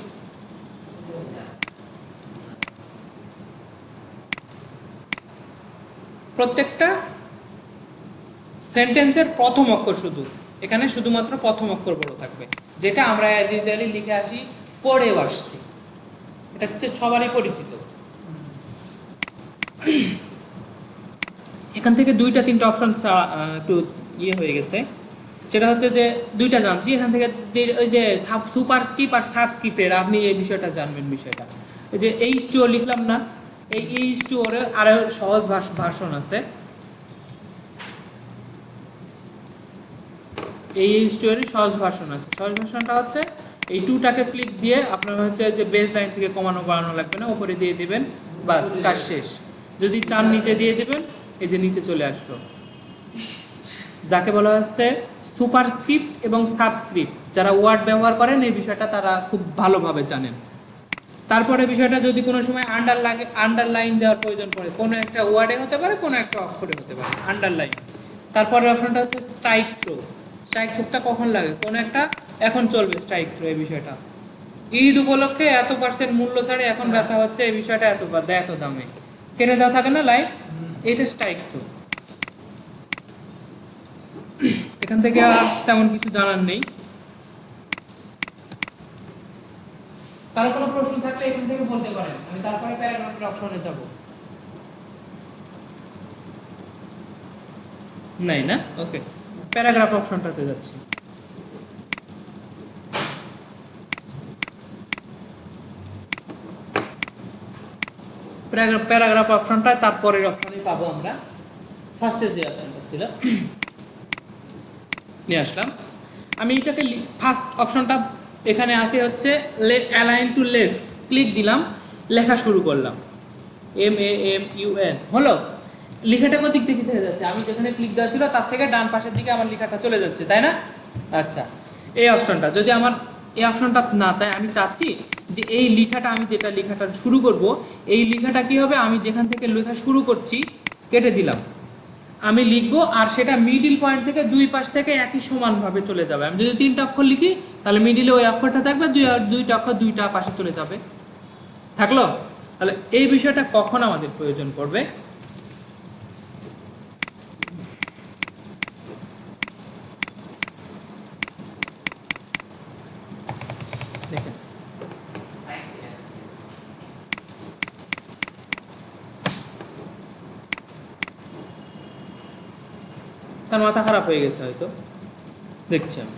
প্রত্যেকটা সেন্টেন্সের প্রথম অক্ষর শুধু, এখানে শুধুমাত্র প্রথম অক্ষর বড় থাকবে, যেটা আমরা অ্যাডিটারি লিখে আসি, পড়েও আসছি, এটা হচ্ছে সবারই পরিচিত। এখান থেকে দুইটা তিনটা অপশন একটু ইয়ে হয়ে গেছে, সেটা হচ্ছে যে দুইটা জানছি এখান থেকে, ওই যে সুপার স্কিপ আর সাব স্কিপের আপনি এই বিষয়টা জানবেন। বিষয়টা ওই যে H2O লিখলাম না, এই H2O এর আরো সহজ ভার্সন আছে। এই H2O এর সহজ ভার্সন আছে। সহজ ভার্সনটা হচ্ছে এই 2টাকে ক্লিক দিয়ে আপনার হচ্ছে যে বেস লাইন থেকে কমানো বাড়ানো লাগবে না, উপরে দিয়ে দিবেন, বাস কাজ শেষ। যদি চান নিচে দিয়ে দিবেন, এই যে নিচে চলে আসলো, যাকে বলা হচ্ছে সুপারস্ক্রিপ্ট এবং সাবস্ক্রিপ্ট। যারা ওয়ার্ড ব্যবহার করেন এই বিষয়টা তারা খুব ভালোভাবে জানেন। তারপরে বিষয়টা যদি কোনো সময় আন্ডারলাইন দেওয়ার প্রয়োজন পড়ে, কোনো একটা ওয়ার্ডে হতে পারে, কোনো একটা অক্ষরে হতে পারে আন্ডারলাইন। তারপরে অপশনটা হচ্ছে স্ট্রাইক থ্রো। স্ট্রাইক থ্রোটা কখন লাগে? কোনো একটা, এখন চলবে স্ট্রাইক থ্রো, এই বিষয়টা ঈদ উপলক্ষে এত % মূল্য ছাড়ে এখন ব্যথা হচ্ছে, এই বিষয়টা এত দামে কেটে দেওয়া থাকে না লাইন, এটা স্ট্রাইক থ্রো। এখান থেকে আর তেমন কিছু জানার নেই। কারো কোনো প্রশ্ন থাকলে এখান থেকে বলতে পারেন, আমি তারপরে প্যারাগ্রাফের অপশনে যাব। নাই না? ওকে, প্যারাগ্রাফ অপশনটাতে যাচ্ছি। প্যারাগ্রাফ অপশনটা তারপরের অপশনে পাবো আমরা। ফার্স্টে যে অপশনটা ছিল নিয়ে আসলাম আমি, এটাকে ফার্স্ট অপশনটা এখানে আসে হচ্ছে অ্যালাইন টু লেফট, ক্লিক দিলাম, লেখা শুরু করলাম, MAMUN হলো। লেখাটা কোন দিক থেকে যাচ্ছে? আমি যেখানে ক্লিক দেওয়া ছিল তার থেকে ডান পাশের দিকে আমার লেখাটা চলে যাচ্ছে, তাই না? আচ্ছা, এই অপশনটা যদি আমার এই অপশনটা না চাই, আমি চাচ্ছি যে এই লেখাটা, আমি যেটা লেখাটা শুরু করব, এই লেখাটা কি হবে, আমি যেখান থেকে লেখা শুরু করছি কেটে দিলাম, আমি লিখবো, আর সেটা মিডিল পয়েন্ট থেকে দুই পাশ থেকে একই সমানভাবে চলে যাবে। আমি যদি 3টা অক্ষর লিখি তাহলে মিডিলে ওই অক্ষরটা থাকবে, দুইটা অক্ষর দুইটা পাশে চলে যাবে, থাকলো। তাহলে এই বিষয়টা কখন আমাদের প্রয়োজন পড়বে? দেখেন, তার মাথা খারাপ হয়ে গেছে হয়তো, দেখছি আমি।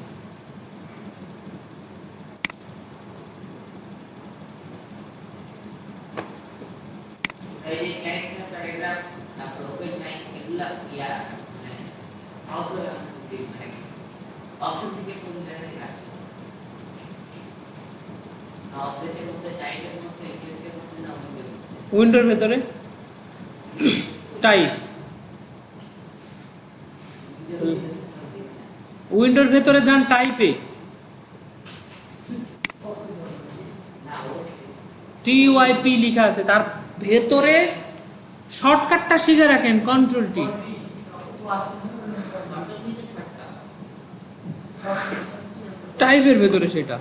উইন্ডোর ভেতরে টাইপ, উইন্ডোর ভেতরে যান, টাইপে TYP লেখা আছে, তার ভেতরে শর্টকাটটা শিখে রাখেন, কন্ট্রোল T। টাইপের ভেতরে সেটা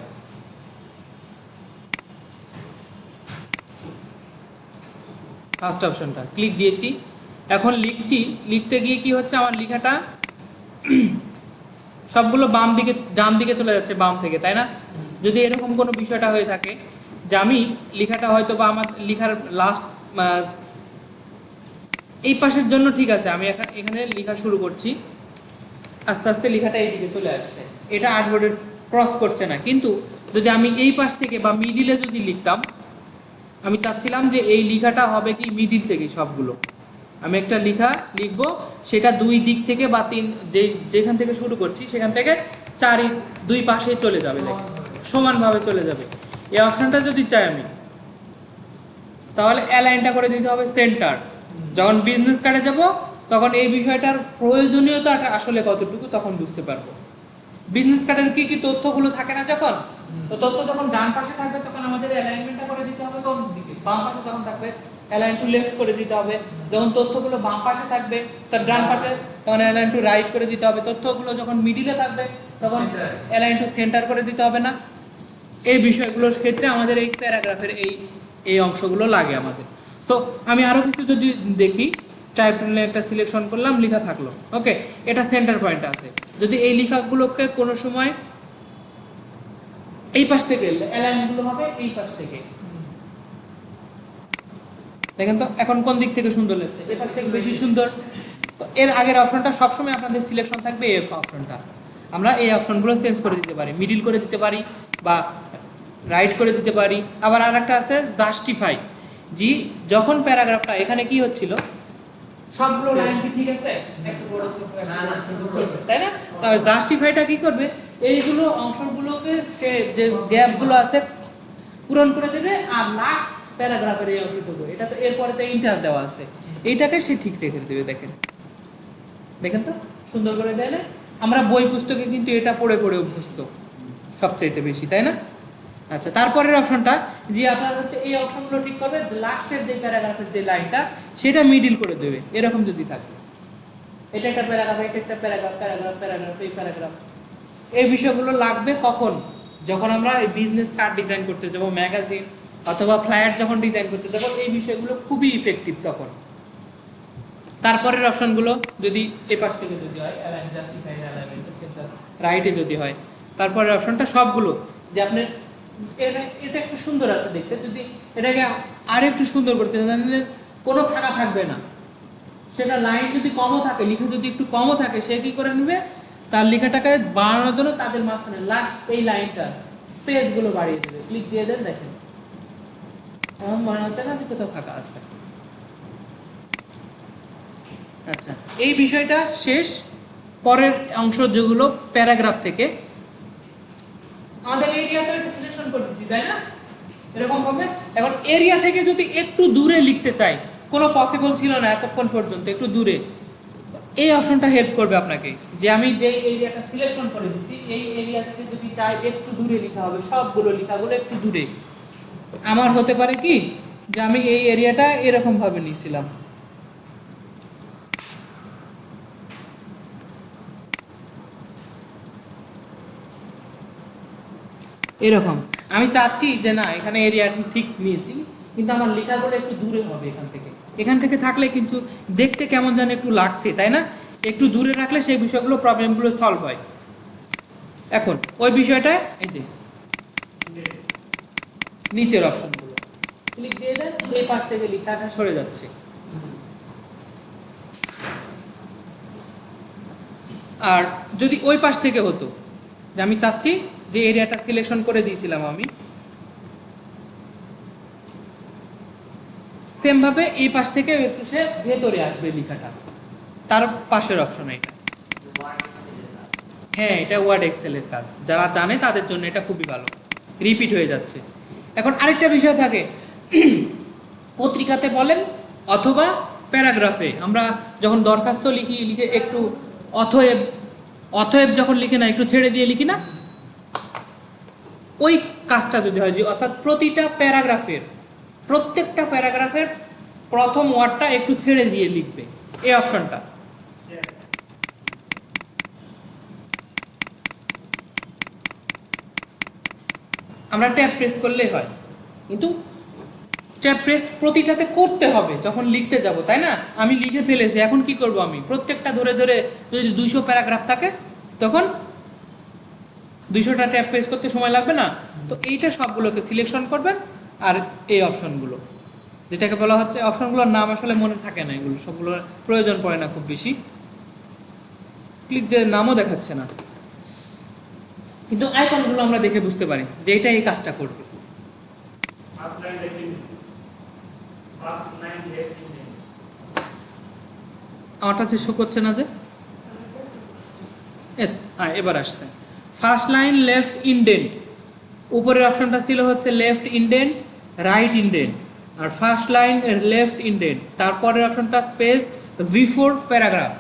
ফার্স্ট অপশনটা ক্লিক দিয়েছি, এখন লিখছি, লিখতে গিয়ে কি হচ্ছে, আমার লেখাটা সবগুলো ডান দিকে চলে যাচ্ছে, বাম থেকে, তাই না? যদি এরকম কোনো বিষয়টা হয়ে থাকে যে আমি লেখাটা হয়তো বা আমার লেখার লাস্ট এই পাশের জন্য ঠিক আছে, আমি এখানে লেখা শুরু করছি, আস্তে আস্তে লেখাটা এইদিকে চলে আসছে, এটা আর্টবোর্ডে ক্রস করছে না। কিন্তু যদি আমি এই পাশ থেকে বা মিডিলে যদি লিখতাম, আমি চাচ্ছিলাম যে এই লেখাটা হবে কি মিডিল থেকে, সবগুলো আমি একটা লেখা লিখবো, সেটা দুই দিক থেকে বা যেখান থেকে শুরু করছি সেখান থেকে দুই পাশে চলে যাবে, সমানভাবে চলে যাবে। এই অপশনটা যদি চাই আমি, তাহলে অ্যালাইনটা করে দিতে হবে সেন্টার। যখন বিজনেস কার্ডে যাব তখন এই বিষয়টার প্রয়োজনীয়তা আসলে কতটুকু তখন বুঝতে পারবো। বিজনেস কার্ডের কি কি তথ্যগুলো থাকে না, যখন তো তথ্য যখন ডান পাশে থাকবে তখন আমাদের অ্যালাইনমেন্টটা করে দিতে হবে কোন দিকে, বাম পাশে তখন থাকবে অ্যালাইন টু লেফট করে দিতে হবে। যখন তথ্যগুলো বাম পাশে থাকবে, ডান পাশে, তখন অ্যালাইন টু রাইট করে দিতে হবে। তথ্যগুলো যখন মিডিলে থাকবে তখন অ্যালাইন টু সেন্টার করে দিতে হবে না। এই বিষয়গুলোর ক্ষেত্রে আমাদের এই প্যারাগ্রাফের এই অংশগুলো লাগে আমাদের। সো আমি আরো কিছু যদি দেখি, টাইপ টুলে একটা সিলেকশন করলাম, লেখা থাকলো, ওকে, এটা সেন্টার পয়েন্ট আছে। যদি এই লেখাগুলোকে কোনো সময় এই পাশ থেকে অ্যালাইনগুলো হবে এই পাশ থেকে, দেখেন তো এখন কোন দিক থেকে সুন্দর লাগছে, এই পাশ থেকে বেশি সুন্দর। তো এর আগের অপশনটা সবসময় আপনাদের সিলেকশন থাকবে এই অপশনটা। আমরা এই অপশনগুলো চেঞ্জ করে দিতে পারি, মিডিল করে দিতে পারি বা রাইট করে দিতে পারি। আবার আর একটা আছে জাস্টিফাই, জি যখন প্যারাগ্রাফটা এখানে কি হচ্ছিল, সবগুলো লাইন কি ঠিক আছে, একটু বড় ছোট তাই না, তবে জাস্টিফাইটা কি করবে, এইগুলো অংশগুলোকে সে যে গ্যাপগুলো আছে পূরণ করে দেবে, আর লাস্ট প্যারাগ্রাফের এই অংশটুকু, এটা তো এরপরে তো ইন্টার দেওয়া আছে, এইটাকে সে ঠিক রেখে দেবে। দেখেন দেখেন তো সুন্দর করে দেয় না। আমরা বই পুস্তকে কিন্তু এটা পড়ে পড়ে অভ্যস্ত সবচাইতে বেশি, তাই না? আচ্ছা, তারপরের অপশনটা যে আপনার হচ্ছে এই অপশনগুলো ঠিক করবে, লাস্টের যে প্যারাগ্রাফের যে লাইনটা সেটা মিডিল করে দেবে, এরকম যদি থাকে, এটা একটা প্যারাগ্রাফ, এটা একটা প্যারাগ্রাফ, প্যারাগ্রাফ প্যারাগ্রাফ, এই প্যারাগ্রাফ। এই বিষয়গুলো লাগবে কখন, যখন আমরা এই বিজনেস কার্ড ডিজাইন করতে যাব, ম্যাগাজিন অথবা ফ্লায়ার যখন ডিজাইন করতে যাব, এই বিষয়গুলো খুবই ইফেক্টিভ তখন। তারপরের অপশনগুলো যদি এই পাশ থেকে যদি হয়, অ্যালাইন জাস্টিফাই, অ্যালাইন সেন্টার, রাইটে যদি হয়, তারপরের অপশনটা সবগুলো যে আপনি এটা একটু সুন্দর আছে দেখতে, যদি এটাকে আরেকটু সুন্দর করতে চান, কোনো ফাঁকা থাকবে না, সেটা লাইন যদি কমও থাকে, লিখে যদি একটু কমও থাকে, সে কি করে নেবে, তার লেখাটাকে বাড়ানোর জন্য তাদের মাঝখানে লাস্ট এই লাইনটা স্পেস গুলো বাড়িয়ে দেবে, ক্লিক দিয়ে দেন, দেখেন এমন মনে হচ্ছে না যে কোথাও ফাঁকা আছে। আচ্ছা, এই বিষয়টা শেষ। পরের অংশ যেগুলো প্যারাগ্রাফ থেকে আমাদের এরিয়াটা একটু সিলেকশন করে দিচ্ছি, তাই না, এরকম ভাবে। এখন এরিয়া থেকে যদি একটু দূরে লিখতে চাই, কোনো পসিবল ছিল না এতক্ষণ পর্যন্ত, একটু দূরে, এই অপশনটা হেল্প করবে আপনাকে, যে আমি যে এরিয়াটা সিলেকশন করে দিচ্ছি, এই এরিয়া থেকে যদি চাই একটু দূরে লেখা হবে, সবগুলো লেখাগুলো একটু দূরে। আমার হতে পারে কি যে আমি এই এরিয়াটা এরকম ভাবে নিয়েছিলাম, এরকম আমি চাচ্ছি যে না এখানে এরিয়া ঠিক নিয়েছি, কিন্তু আমার লেখাগুলো একটু দূরে হবে এখান থেকে থাকলে কিন্তু দেখতে কেমন যেন একটু লাগছে, তাই না? একটু দূরে রাখলে সেই বিষয়গুলো, প্রবলেমগুলো সলভ হয়। এখন ওই বিষয়টা এই যে নিচের অপশনগুলো ক্লিক দিয়ে দেন, এই পাশ থেকে লেখাটা সরে যাচ্ছে। আর যদি ওই পাশ থেকে হতো, যে আমি চাচ্ছি যে এরিয়াটা সিলেকশন করে দিয়েছিলাম আমি, সেম ভাবে এই পাশ থেকে একটু সে ভেতরে আসবে লেখাটা, তার পাশের অপশন এটা। হ্যাঁ, এটা ওয়ার্ড এক্সেলের কাজ, যারা জানে তাদের জন্য এটা খুবই ভালো, রিপিট হয়ে যাচ্ছে। এখন আরেকটা বিষয় থাকে, পত্রিকাতে বলেন অথবা প্যারাগ্রাফে আমরা যখন দরখাস্ত লিখে একটু অথয়েব অথয়েব যখন লিখে না, একটু ছেড়ে দিয়ে লিখি না, ওই কাজটা যদি হয়, যে অর্থাৎ প্রত্যেকটা প্যারাগ্রাফের প্রথম ওয়ার্ডটা একটু ছেড়ে দিয়ে লিখবে, এই অপশনটা। আমরা ট্যাব প্রেস করলেই হয়, কিন্তু ট্যাব প্রেস প্রতিটাতে করতে হবে যখন লিখতে যাব, তাই না? আমি লিখে ফেলেছি, এখন কি করব, আমি প্রত্যেকটা ধরে ধরে যদি 200 প্যারাগ্রাফ থাকে, তখন 200টা ট্যাব প্রেস করতে সময় লাগবে না। তো এইটা সবগুলোকে সিলেকশন করবেন, আর এই অপশনগুলো যেটাকে বলা হচ্ছে, অপশনগুলোর নাম আসলে মনে থাকে না, এগুলো সবগুলোর প্রয়োজন পড়ে না খুব বেশি, ক্লিক দিয়ে নামও দেখাচ্ছে না, কিন্তু আইকনগুলো আমরা দেখে বুঝতে পারি যে এটা এই কাজটা করবে। আমারটা যে শো করছে না, যে এবার আসছে। ফার্স্ট লাইন লেফট ইনডেন্ট, উপরের অপশনটা ছিল হচ্ছে লেফট ইনডেন্ট, রাইট ইনডেন্ট, আর ফার্স্ট লাইন লেফট ইনডেন্ট, তারপরের অপশনটা স্পেস বিফোর প্যারাগ্রাফ।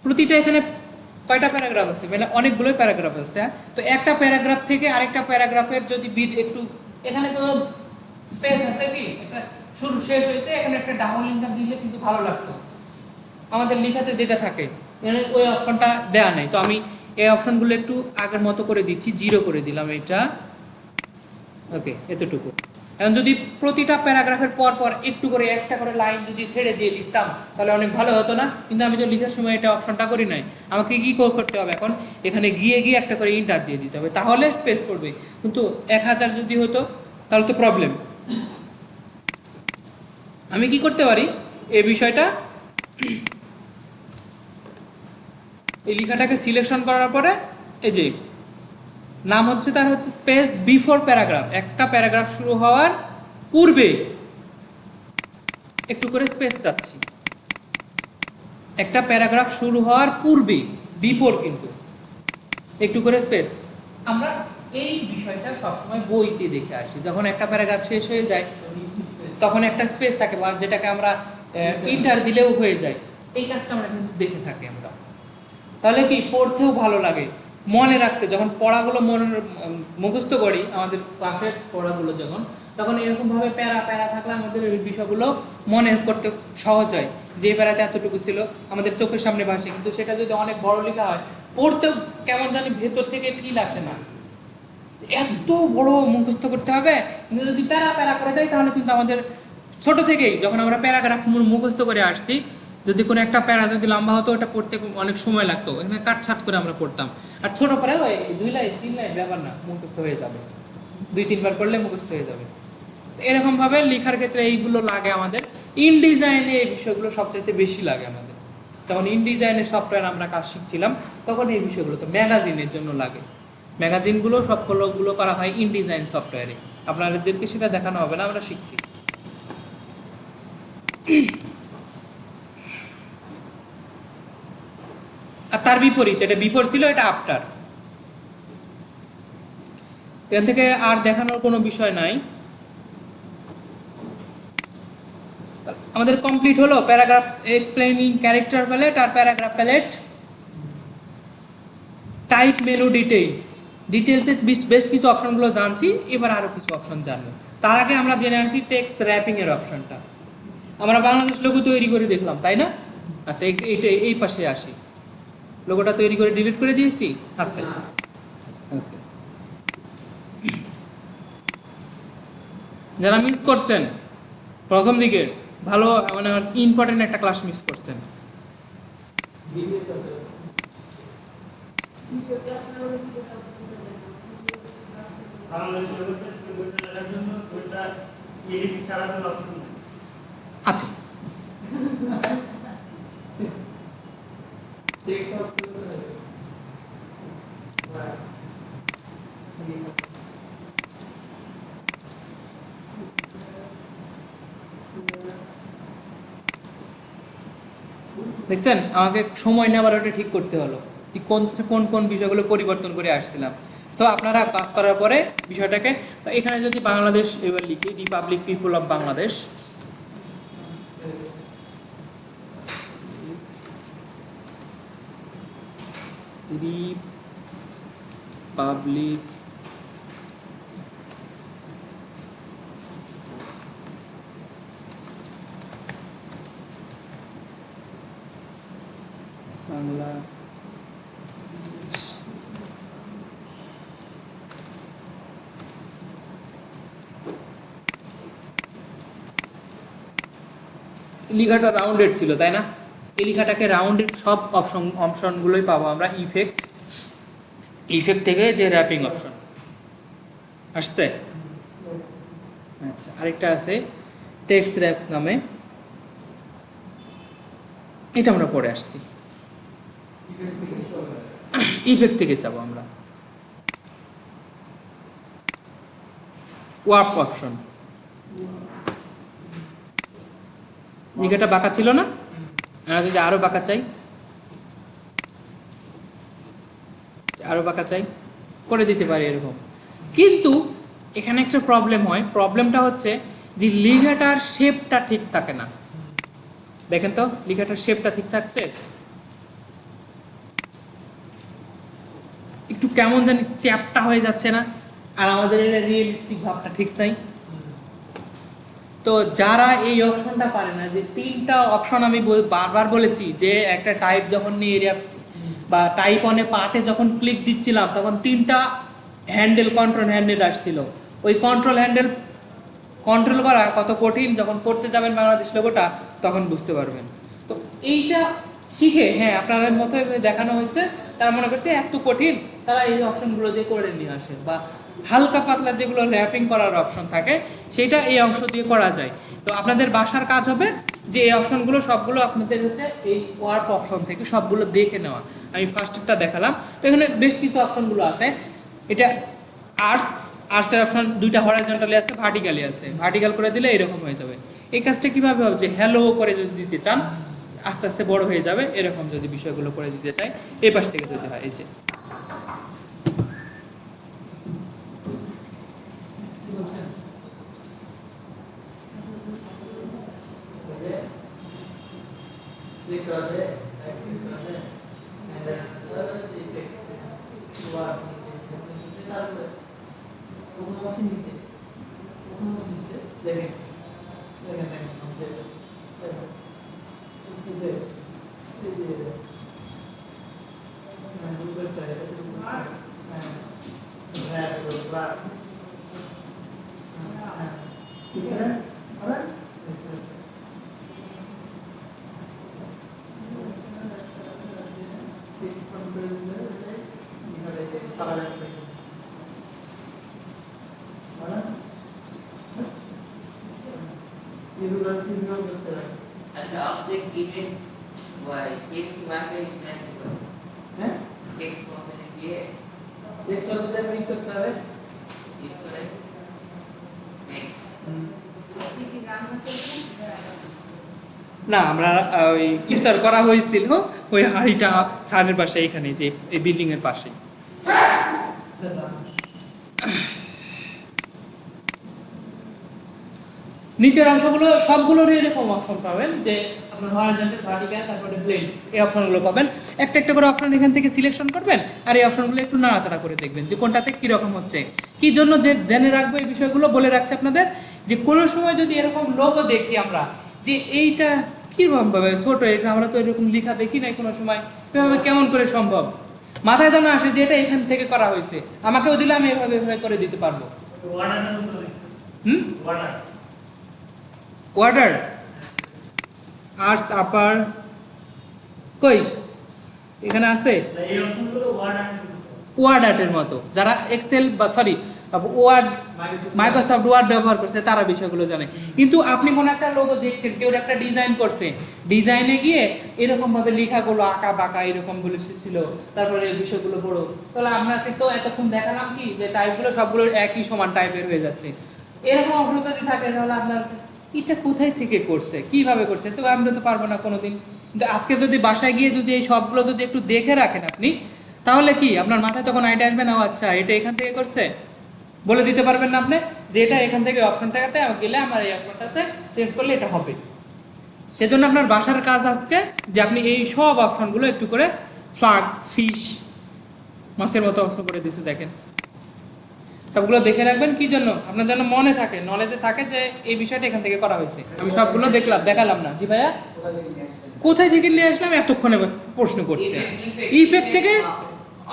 প্রতিটা এখানে কয়টা প্যারাগ্রাফ আছে, মানে অনেকগুলোই প্যারাগ্রাফ আছে। তো একটা প্যারাগ্রাফ থেকে আরেকটা প্যারাগ্রাফের যদি একটু এখানে কোনো স্পেস আছে কি একটা শুরু শেষ হয়েছে, এখানে একটা ডাবল ইন্টার দিলে কিন্তু ভালো লাগতো। আমাদের লেখাতে যেটা থাকে এখানে ওই অপশনটা দেয়া নেই, তো আমি এই অপশনগুলো একটু আগের মতো করে দিচ্ছি, 0 করে দিলাম এটা। ওকে, এতটুকু। এখন যদি প্রতিটা প্যারাগ্রাফের পর পর একটু করে একটা করে লাইন যদি ছেড়ে দিয়ে লিখতাম তাহলে অনেক ভালো হতো না, কিন্তু আমি তো লেখার সময় এটা অপশনটা করি নাই। আমাকে কি করতে হবে এখন, এখানে গিয়ে গিয়ে একটা করে ইন্টার দিয়ে দিতে হবে, তাহলে স্পেস পড়বে। কিন্তু 1000 যদি হতো তাহলে তো প্রবলেম। আমি কি করতে পারি এই বিষয়টা, এই লেখাটাকে সিলেকশন করার পরে এই যে নাম হচ্ছে তার হচ্ছে স্পেস বিফোর প্যারাগ্রাফ, একটা প্যারাগ্রাফ শুরু হওয়ার পূর্বে একটু করে স্পেস চাচ্ছি, একটা প্যারাগ্রাফ শুরু হওয়ার পূর্বে, বিফোর কিন্তু একটু করে স্পেস। আমরা এই বিষয়টা সবসময় বইতে দেখে আসি, যখন একটা প্যারাগ্রাফ শেষ হয়ে যায় তখন একটা স্পেস থাকে, বা যেটাকে আমরা ইন্টার দিলেও হয়ে যায়, এই কাজটা আমরা কিন্তু দেখে থাকি আমরা। তাহলে কি পড়তেও ভালো লাগে, মনে রাখতে, যখন পড়াগুলো মনে মুখস্থ করি আমাদের ক্লাসের পড়াগুলো যখন, তখন এরকম ভাবে প্যারা প্যারা থাকলে আমাদের এই বিষয়গুলো মনে করতে সহজ হয়, যে প্যারাতে এতটুকু ছিল আমাদের চোখের সামনে ভাসে। কিন্তু সেটা যদি অনেক বড় লেখা হয় পড়তেও কেমন জানি ভেতর থেকে ফিল আসে না, এত বড় মুখস্থ করতে হবে। কিন্তু যদি প্যারা প্যারা করে দেয় তাহলে কিন্তু আমাদের ছোট থেকেই যখন আমরা প্যারাগ্রাফ মুখস্থ করে আসছি, যদি কোনো একটা প্যারা যদি লম্বা হতো ওটা পড়তে অনেক সময় লাগতো, এখানে কাটছাট করে আমরা পড়তাম। আর ছোট প্যারা ওই 2 লাইন 3 লাইন ব্যাপার না, মুখস্থ হয়ে যাবে, 2-3 বার পড়লে মুখস্থ হয়ে যাবে। এরকম ভাবে লেখার ক্ষেত্রে এইগুলো লাগে আমাদের। ইনডিজাইনে এই বিষয়গুলো সবচেয়ে বেশি লাগে আমাদের। তখন ইনডিজাইনের সফটওয়্যার আমরা কাজ শিখছিলাম, তখন এই বিষয়গুলো তো ম্যাগাজিনের জন্য লাগে। ম্যাগাজিনগুলো সবগুলো করা হয় ইনডিজাইন সফটওয়্যারে, আপনাদেরকে সেটা দেখানো হবে না, আমরা শিখছি। আর তার বিপরীত, এটা বিফোর ছিল, এটা আফটার। এখান থেকে আর দেখানোর কোনো বিষয় নাই। আমাদের কমপ্লিট হলো প্যারাগ্রাফ এক্সপ্লেইনিং ক্যারেক্টার প্যালেট আর paragraph palette. Type menu details, ডিটেইলসে বেশ কিছু অপশনগুলো জানছি, এবার আরো কিছু অপশন জানবো। তার আগে আমরা জেনে আসি টেক্সট র্যাপিং এর অপশনটা। আমরা বাংলাদেশ লোগো তৈরি করে দেখলাম, তাই না? আচ্ছা, এইটা এই পাশে আসি। লোগোটা তৈরি করে ডিলিট করে দিয়েছি, আছে। ওকে, যারা মিস করছেন প্রথম দিকে, ভালো মানে ইম্পর্টেন্ট একটা ক্লাস মিস করছেন। আচ্ছা, দেখছেন আমাকে সময় নেবার ওটা ঠিক করতে হলো, যে কোন কোন কোন বিষয়গুলো পরিবর্তন করে আসছিলাম। তো আপনারা কাজ করার পরে বিষয়টাকে, তো এখানে যদি বাংলাদেশ এবার লিখি, Republic people of Bangladesh, Republic Bangla লেখাটা রাউন্ডেড ছিল, তাই না? এই লেখাটাকে রাউন্ডেড সব অপশনগুলোই পাবো আমরা। ইফেক্ট থেকে যে র্যাপিং অপশন আসছে। আচ্ছা, আরেকটা আছে টেক্সট র্যাপ নামে, এটা আমরা পরে আসছি। ইফেক্ট থেকে যাবো আমরা ওয়ার্প অপশন। লেখাটা বাঁকা ছিল না, আমরা যদি আরো বাঁকা চাই, আরো বাঁকা চাই করে দিতে পারি এরকম। কিন্তু এখানে একটা প্রবলেম হয়, প্রবলেমটা হচ্ছে যে লেখাটার শেপটা ঠিক থাকে না। দেখেন তো লেখাটার শেপটা ঠিক থাকছে, একটু কেমন জানি চ্যাপটা হয়ে যাচ্ছে না, আর আমাদের রিয়েলিস্টিক ভাবটা ঠিক নাই। তো যারা এই অপশনটা পারে না, যে তিনটা অপশন আমি বারবার বলেছি যে একটা টাইপ যখন নিয়ে এরিয়া বা টাইপ অনে পাতে যখন ক্লিক দিচ্ছিলাম তখন তিনটা হ্যান্ডেল, কন্ট্রোল হ্যান্ডেল আসছিল। ওই কন্ট্রোল হ্যান্ডেল কন্ট্রোল করা কত কঠিন, যখন করতে যাবেন বাংলাদেশ লোগোটা তখন বুঝতে পারবেন। তো এইটা শিখে, হ্যাঁ আপনাদের মতো দেখানো হয়েছে, তারা মনে করছে এত কঠিন, তারা এই অপশনগুলো দিয়ে করে নিয়ে আসে। বা হালকা পাতলা যেগুলো র্যাপিং করার অপশন থাকে সেটা এই অংশ দিয়ে করা যায়। তো আপনাদের বাসার কাজ হবে যে এই অপশনগুলো সবগুলো আপনাদের হচ্ছে এই ওয়ার্ক অপশন থেকে সবগুলো দেখে নেওয়া। আমি ফার্স্টটা দেখালাম। তো এখানে বেশ কিছু অপশনগুলো আছে। এটা আর্টসের অপশন দুইটা হরাইজন্টালি আছে, ভার্টিক্যালি আছে। ভার্টিক্যাল করে দিলে এরকম হয়ে যাবে। এই কাজটা কিভাবে হবে, যে হ্যালো করে যদি দিতে চান আস্তে আস্তে বড় হয়ে যাবে, এরকম যদি বিষয়গুলো করে দিতে চাই এই পাশ থেকে যদি হয়, এই যে अच्छा ऑब्जेक्ट इवेंट वाई टेक्स्ट वहां पे लिखना है, टेक्स्ट वहां पे लिखिए, टेक्स्ट शब्द में नहीं करता है ये करें না। আমরা ওই ইফতার করা হয়েছিল ওই হাড়িটা ছাদের পাশে, এখানে যে এই বিল্ডিং এর পাশে। নিচের অংশগুলো সবগুলোরই এরকম অপশন পাবেন, যে আপনার হরাইজন্টাল, ভার্টিক্যাল, তারপরে ব্লেড, এই অপশনগুলো পাবেন। একটা একটা করে অপশন এখান থেকে সিলেকশন করবেন আর এই অপশনগুলো একটু নাড়াচাড়া করে দেখবেন যে কোনটাতে কি রকম হচ্ছে। কি জন্য যে জেনে রাখবো এই বিষয়গুলো বলে রাখছি আপনাদের, যে কোনো সময় যদি এরকম লোগো দেখি আমরা যে এইটা কিরকম ভাবে ছোট, আমরা তো এরকম লেখা দেখি নাই কোনো সময়, এভাবে কেমন করে সম্ভব, মাথায় যেন আসে যে এটা এখান থেকে করা হয়েছে, আমাকেও দিলে আমি এভাবে এভাবে করে দিতে পারবো। ওয়াটার আর্টস আপার কই এখানে আছে, ওয়ার্ড আর্টের মতো। যারা এক্সেল বা সরি ওয়ার্ড, মাইক্রোসফট ওয়ার্ড ব্যবহার করছে তারা বিষয়গুলো জানে। কিন্তু আপনি কোন একটা লোগো দেখছেন, কেউ একটা ডিজাইন করছে, ডিজাইনে গিয়ে এরকম ভাবে লেখাগুলো আঁকা বাঁকা এরকম গুলো ছিল, তারপরে এই বিষয়গুলো বড়, তাহলে আপনাকে তো এতক্ষণ দেখালাম কি যে টাইপগুলো সবগুলো একই সমান টাইপের হয়ে যাচ্ছে। এরকম অবস্থা যদি থাকে তাহলে আপনার এটা কোথায় থেকে করছে, কিভাবে করছে, তো আমরা তো পারবো না কোনোদিন। কিন্তু আজকে যদি বাসায় গিয়ে যদি এই সবগুলো যদি একটু দেখে রাখেন আপনি, তাহলে কি আপনার মাথায় তখন আইডিয়া আসবে না, আচ্ছা এটা এখান থেকে করছে, বলে দিতে পারবেন না আপনি যে এটা এখান থেকে অপশনটাতে গেলে আমার এই অপশনটাতে চেঞ্জ করলে এটা হবে। সেজন্য আপনার বাসার কাজ আজকে যে আপনি এই সব অপশনগুলো একটু করে ফ্লাগ, ফিশ, মাছের মতো অপশন করে দিয়েছে দেখেন, সবগুলো দেখে রাখবেন। কি জন্য, আপনার জন্য মনে থাকে, নলেজে থাকে যে এই বিষয়টা এখান থেকে করা হয়েছে। আমি সবগুলো দেখালাম না। জি ভাইয়া, কোথায় থেকে নিয়ে আসলাম এতক্ষণে প্রশ্ন করছে। ইফেক্ট থেকে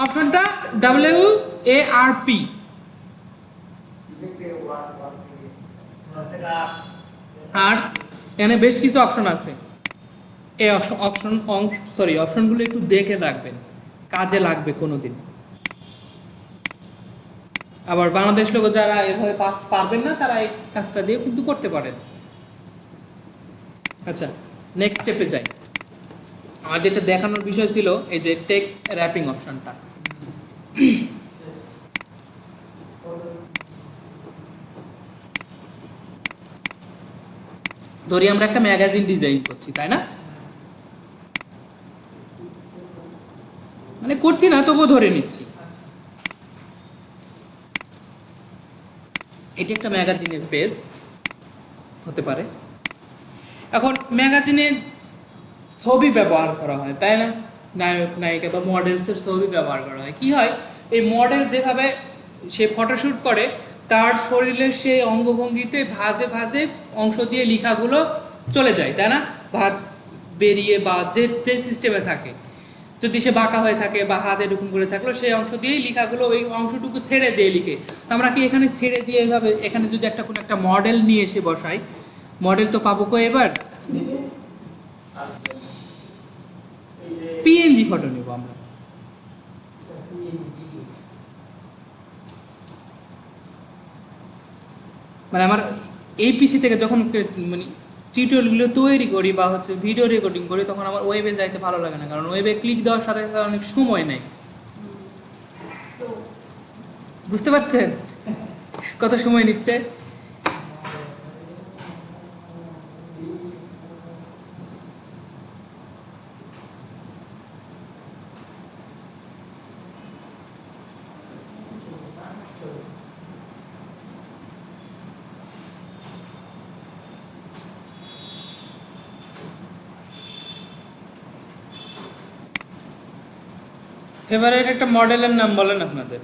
অপশনটা WARP, আর্টস, এখানে বেশ কিছু অপশন আছে। এই অপশনগুলো একটু দেখে রাখবেন, কাজে লাগবে কোনোদিন। আবার বাংলাদেশ লোক যারা এভাবে পারবেন না তারা এই কাজটা দিয়ে কিন্তু করতে পারেন। আচ্ছা, নেক্সট স্টেপে যাই। আর যেটা দেখানোর বিষয় ছিল এই যে টেক্সট র্যাপিং অপশনটা। ধরি আমরা একটা ম্যাগাজিন ডিজাইন করছি, তাই না, মানে করছি না তবুও ধরে নিচ্ছি। এটি একটা ম্যাগাজিনের পেজ হতে পারে। এখন ম্যাগাজিনে ছবি ব্যবহার করা হয়, তাই না, নায়ক নায়িকা বা মডেলসের ছবি ব্যবহার করা হয়। কি হয়, এই মডেল যেভাবে সে ফটোশুট করে তার শরীরের সেই অঙ্গভঙ্গিতে ভাঁজে ভাঁজে অংশ দিয়ে লেখাগুলো চলে যায়, তাই না? ভাঁজ বেরিয়ে বা যে যে সিস্টেমে থাকে, যদি সে বাঁকা হয়ে থাকে বা হাত এরকম করে থাকলো, সেই অংশ দিয়েই লেখাগুলো ওই অংশটুকু ছেড়ে দিয়ে লিখে। তো আমরা কি এখানে ছেড়ে দিয়ে এভাবে এখানে যদি একটা কোনো একটা মডেল নিয়ে এসে বসাই, মডেল তো পাবো কো এবার? পিএনজি ফটো নেব আমরা। মানে আমার এই পিসি থেকে যখন মানে টিউটোরিয়ালগুলো তৈরি করি বা হচ্ছে ভিডিও রেকর্ডিং করি, তখন আমার ওয়েবে যাইতে ভালো লাগে না, কারণ ওয়েবে ক্লিক দেওয়ার সাথে সাথে অনেক সময় নেয়। বুঝতে পারছেন কত সময় নিচ্ছে? ফেভারিট একটা মডেলের নাম বলেন আপনাদের।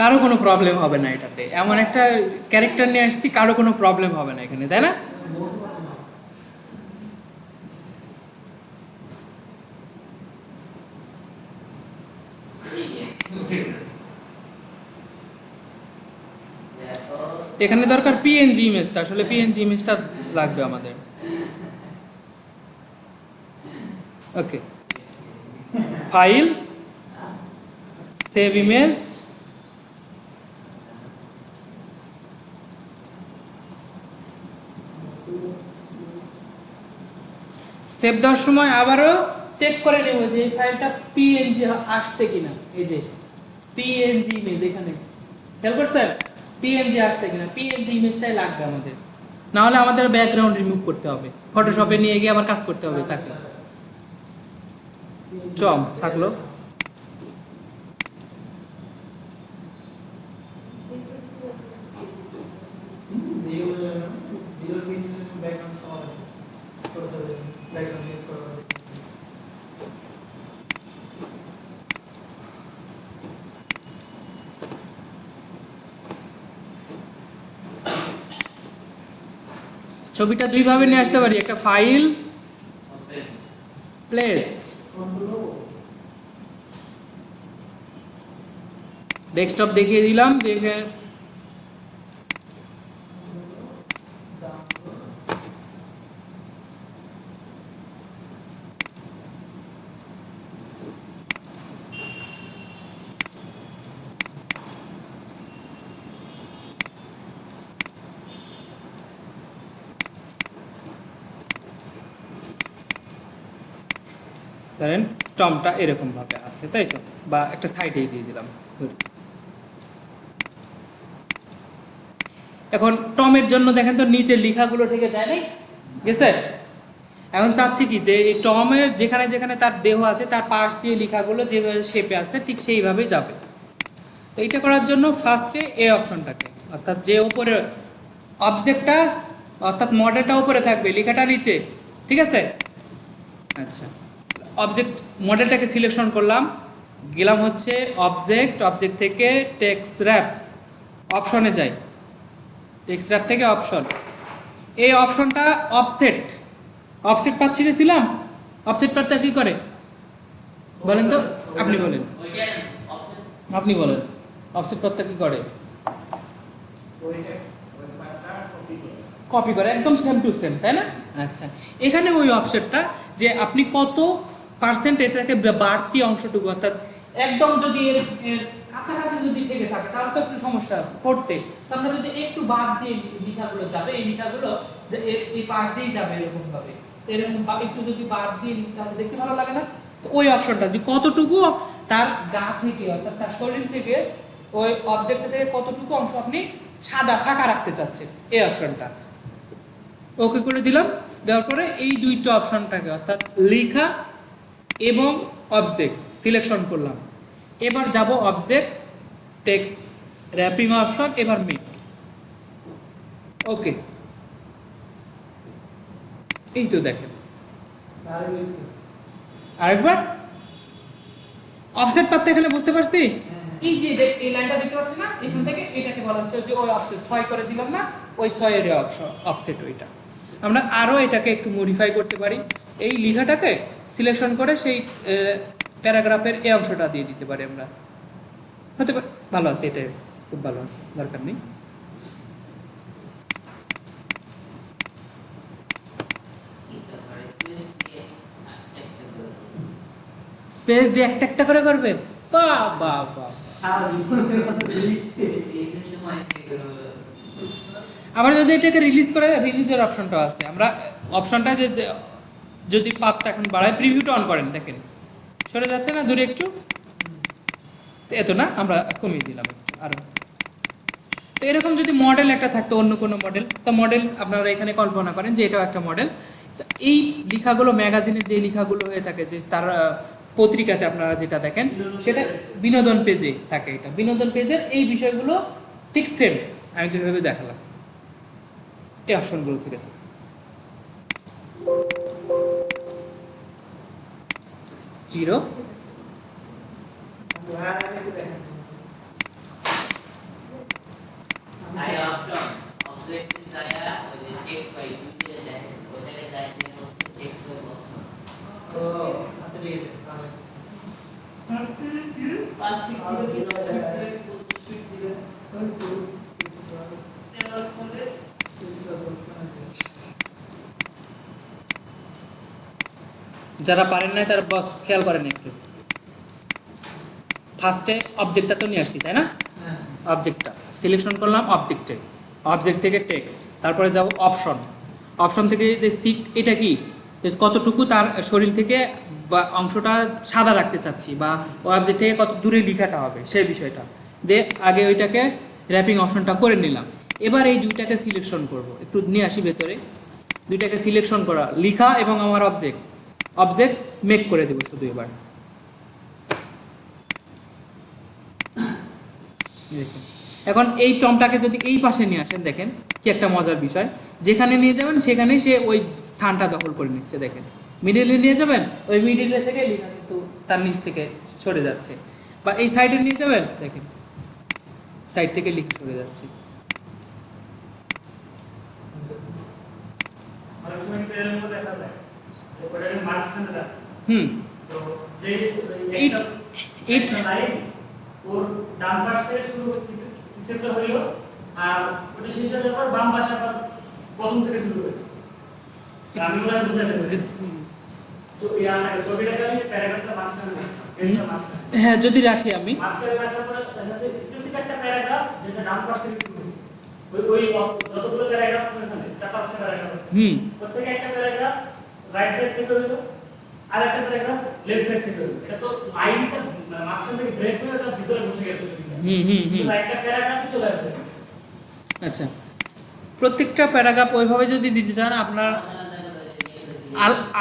কারো কোনো প্রবলেম হবে না এটাতে, এমন একটা ক্যারেক্টার নিয়ে আসছি, কারো কোনো প্রবলেম হবে না এখানে, তাই না? এখানে দরকার পিএনজি ইমেজটা, আসলে পিএনজি ইমেজটা লাগবে আমাদের। ওকে, ফাইল, সেভ ইমেজ, সেভ দেওয়ার সময় আবারও চেক করে নেব যে এই ফাইলটা পিএনজি আসছে কিনা। এই যে পিএনজি ইমেজ, এখানে খেয়াল করছেন পিএনজি আসছে কিনা? পিএনজি ইমেজটাই লাগবে আমাদের, না হলে আমাদের ব্যাকগ্রাউন্ড রিমুভ করতে হবে, ফটোশপে নিয়ে গিয়ে আবার কাজ করতে হবে। থাকলে চম থাকলো। ছবিটা দুই ভাবে নিয়ে আসতে পারি, একটা ফাইল, প্লেস, ডেস্কটপ দেখিয়ে দিলাম, দেখে ধরেন টমটা এরকম ভাবে আছে, তাই তো? বা একটা সাইডে দিয়ে দিলাম। এখন টমের জন্য দেখেন তো নিচের লেখাগুলো থেকে যায় নাই, গেছে? এখন চাচ্ছি কি যে এই টমের যেখানে যেখানে তার দেহ আছে তার পাশ দিয়ে লেখাগুলো যেভাবে শেপে আছে ঠিক সেইভাবেই যাবে। তো এটা করার জন্য ফার্স্টে এই অপশনটাকে, অর্থাৎ যে উপরে অবজেক্টটা অর্থাৎ মডেলটা উপরে থাকবে, লেখাটা নিচে, ঠিক আছে? আচ্ছা, অবজেক্ট মডেলটাকে সিলেকশন করলাম, গেলাম হচ্ছে অবজেক্ট, অবজেক্ট থেকে টেক্সট র্যাপ অপশনে যাই, টেক্সট র্যাপ থেকে অপশন, এই অপশনটা অফসেট, অফসেট পাচ্ছি যে ছিলাম, অফসেট পার্টটা কি করে বলেন তো? আপনি বলেন, আপনি বলেন অফসেট পার্টটা কি করে? কপি করে, একদম সেম টু সেম, তাই না? আচ্ছা, এখানে ওই অফসেটটা যে আপনি কত পার্সেন্ট এটাকে বাড়তি অংশটুকু, অর্থাৎ একদম যদি এর এর কাছাকাছি যদি থেকে থাকে তাহলে তো একটু সমস্যা পড়তে। তো আমরা যদি একটু বাদ দিয়ে লেখাগুলো যাবে, এই লেখাগুলো যে এই পাশ দিয়েই যাবে এরকম ভাবে, এরকম একটু যদি বাদ দিয়ে দিই তাহলে দেখতে ভালো লাগে না? তো ওই অপশনটা যে কতটুকু তার গা থেকে অর্থাৎ তার শরীর থেকে ওই অবজেক্ট থেকে কতটুকু অংশ আপনি সাদা ফাঁকা রাখতে চাচ্ছেন, এই অপশনটা ওকে করে দিলাম। দেওয়ার পরে এই দুইটা অপশনটাকে অর্থাৎ লেখা এবং অবজেক্ট সিলেকশন করলাম। এবার যাব অবজেক্ট, টেক্সট, র্যাপিং অপশন, এবার মেক। ওকে, এই তো দেখেন আরেকবার অফসেট পাততে এখানে বুঝতে পারছি। এই যে এই লাইনটা দেখতে পাচ্ছি না, এখান থেকে এটাকে বলা হচ্ছে যে ওই অফসেট 6 করে দিলাম না, ওই 6 এর অফসেট ওইটা। আমরা আরো এটাকে একটু মডিফাই করতে পারি, এই লেখাটাকে সিলেকশন করে সেই প্যারাগ্রাফের এই অংশটা দিয়ে দিতে পারি আমরা, হতে পারে ভালো আছে, এটাই খুব ভালো আছে, দরকার নেই। স্পেস দিয়ে একটা একটা করে করবেন, বাহ বাহ বাহ। আবার যদি এটাকে রিলিজ করে, রিলিজের অপশনটা আছে, আমরা অপশনটা যে যদি পাতটা এখন বাড়ায়, প্রিভিউটা অন করেন, দেখেন সরে যাচ্ছে না দূরে একটু, এত না, আমরা কমিয়ে দিলাম একটু আরো। তো এরকম যদি মডেল একটা থাকতো, অন্য কোনো মডেল, তো মডেল আপনারা এখানে কল্পনা করেন যে এটাও একটা মডেল। এই লেখাগুলো ম্যাগাজিনের যে লেখাগুলো হয়ে থাকে, যে তার পত্রিকাতে আপনারা যেটা দেখেন সেটা বিনোদন পেজে থাকে, এটা বিনোদন পেজের এই বিষয়গুলো ঠিক সেম আমি যেভাবে দেখালাম এই অপশনগুলো থেকে। জিরো যারা পারেন না তারা বস খেয়াল করেন একটু, ফার্স্টে অবজেক্টটা তো নিয়ে আসছি তাই না, অবজেক্টটা সিলেকশন করলাম, অবজেক্টে অবজেক্ট থেকে টেক্সট, তারপরে যাব অপশন, অপশন থেকে যে সিট এটা কি কতটুকু তার শরীর থেকে বা অংশটা সাদা রাখতে চাচ্ছি, বা অবজেক্ট থেকে কত দূরে লেখাটা হবে সেই বিষয়টা দিয়ে আগে ওইটাকে র্যাপিং অপশনটা করে নিলাম। এবার এই দুইটাকে সিলেকশন করব, একটু নিয়ে আসি ভেতরে, দুইটাকে সিলেকশন করা, লেখা এবং আমার অবজেক্ট, অবজেক্ট মেক করে দেবো শুধু। এবার এখন এই টর্মটাকে যদি এই পাশে নিয়ে আসেন, দেখেন কি একটা মজার বিষয়, যেখানে নিয়ে যাবেন সেখানে সে ওই স্থানটা দখল করে নিচ্ছে। দেখেন মিডিলে নিয়ে যাবেন, ওই মিডিলে থেকে লেখা কিন্তু তার নিচ থেকে সরে যাচ্ছে, বা এই সাইডে নিয়ে যাবেন, দেখেন সাইড থেকে লেখা সরে যাচ্ছে। হুম, ওর ডান পাশ থেকে শুরু কিছুটা হইলো, আর ওটা শেষ হয়ে যাওয়ার পর বাম পাশে আবার প্রথম থেকে শুরু হইলো। আমি বলে বুঝাতে পারি তো ছবিটাকে আমি প্যারাগ্রাফটা মাঝখানে হ্যাঁ যদি রাখি আমি মাঝখানে রাখার পরে দেখা যাচ্ছে স্পেসিফিক একটা প্যারাগ্রাফ যেটা ডান পাশ থেকে শুরু হয়েছে, ওই যতগুলো প্যারাগ্রাফ আছে এখানে 4-5টা প্যারাগ্রাফ আছে, প্রত্যেকটা একটা প্যারাগ্রাফ রাইট সাইড থেকে হইলো, আর একটা প্যারাগ্রাফ লেফট সাইড থেকে হইলো। এটা তো লাইনটা মাঝখান থেকে ব্রেক হয়ে ওটা ভিতরে বসে গেছে। একটা প্যারাগ্রাফ চলে আসবে। আচ্ছা, প্রত্যেকটা প্যারাগ্রাফ ওইভাবে যদি দিতে চান আপনার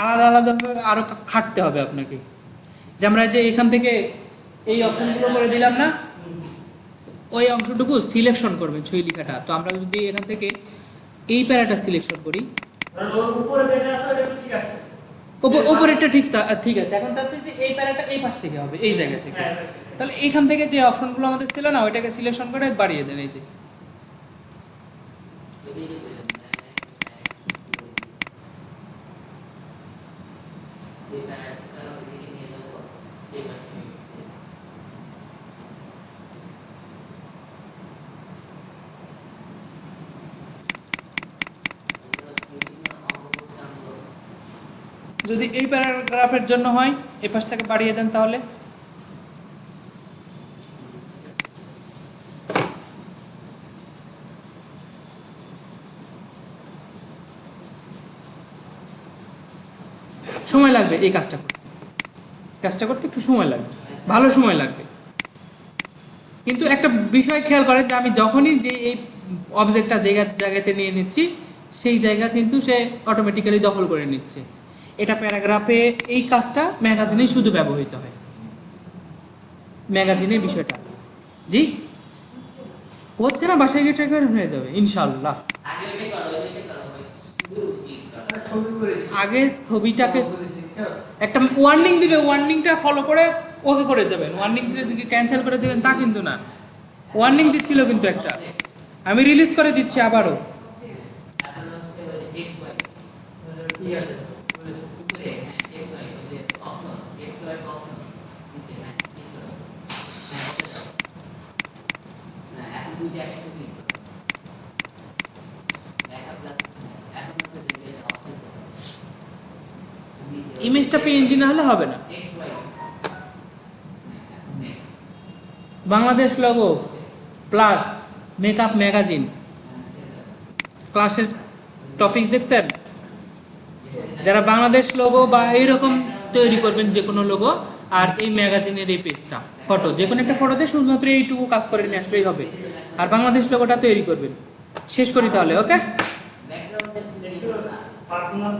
আলাদা আলাদাভাবে আরো খাটতে হবে আপনাকে। যে আমরা যে এখান থেকে এই অপশনগুলো করে দিলাম না, ওই অংশটুকু সিলেকশন করবেন ছবি লেখাটা। তো আমরা যদি এখান থেকে এই প্যারাটা সিলেকশন করি, উপরে যেটা আছে ওটা ঠিক আছে, উপরেরটা ঠিক আছে। এখন চাচ্ছি যে এই প্যারাটা এই পাশ থেকে হবে, এই জায়গা থেকে। তাহলে এইখান থেকে যে অপশনগুলো আমাদের ছিল না, ওইটাকে সিলেকশন করে বাড়িয়ে দেন। এই যে যদি এই প্যারাগ্রাফের জন্য হয় এই পাশ থেকে বাড়িয়ে দেন তাহলে সময় লাগবে এই কাজটা করতে। কাজটা করতে একটু সময় লাগবে, ভালো সময় লাগবে। কিন্তু একটা বিষয় খেয়াল করেন যে আমি যখনই যে এই অবজেক্টটা জায়গাতে নিয়ে নিচ্ছি সেই জায়গা কিন্তু সে অটোমেটিক্যালি দখল করে নিচ্ছে। এটা প্যারাগ্রাফে এই কাজটা ম্যাগাজিনে শুধু ব্যবহৃত হয়, ম্যাগাজিনের বিষয়টা। জি হচ্ছে না, বাসায় গিয়ে ট্রাই করে হয়ে যাবে ইনশাআল্লাহ। আগে ওইটা করো, ওইটা করো, ওই শুধু ক্লিক করো। ছবি করেছি আগে ছবিটাকে একটা ওয়ার্নিং দিবে, ওয়ার্নিংটা ফলো করে ওকে করে যাবেন। ওয়ার্নিং দিকে ক্যান্সেল করে দিবেন তা কিন্তু না, ওয়ার্নিং দিচ্ছিল কিন্তু একটা, আমি রিলিজ করে দিচ্ছি আবারও। তারপর হচ্ছে ওই যে X Y কি আছে উপরে, হ্যাঁ X Y ওই যে অপশন, X Y অপশন নিচে, হ্যাঁ X Y, হ্যাঁ ওকে দাও। না এখন দুইটা একসাথে ক্লিক করো। দেখা প্লাস এখন হচ্ছে যে অপশন ইমেজটা পিএনজি না হলে হবে না। X Y Bangladesh logo plus makeup magazine ক্লাসের টপিক দেখছেন? যারা বাংলাদেশ লোগো বা এইরকম তৈরি করবেন যে কোনো লোগো, আর এই ম্যাগাজিনের এই পেজটা ফটো, যে কোনো একটা ফটোতে শুধুমাত্র এইটুকু কাজ করে নিয়ে আসলেই হবে। আর বাংলাদেশ লোগোটা তৈরি করবেন। শেষ করি তাহলে, ওকে? ব্যাকগ্রাউন্ডে পার্সোনাল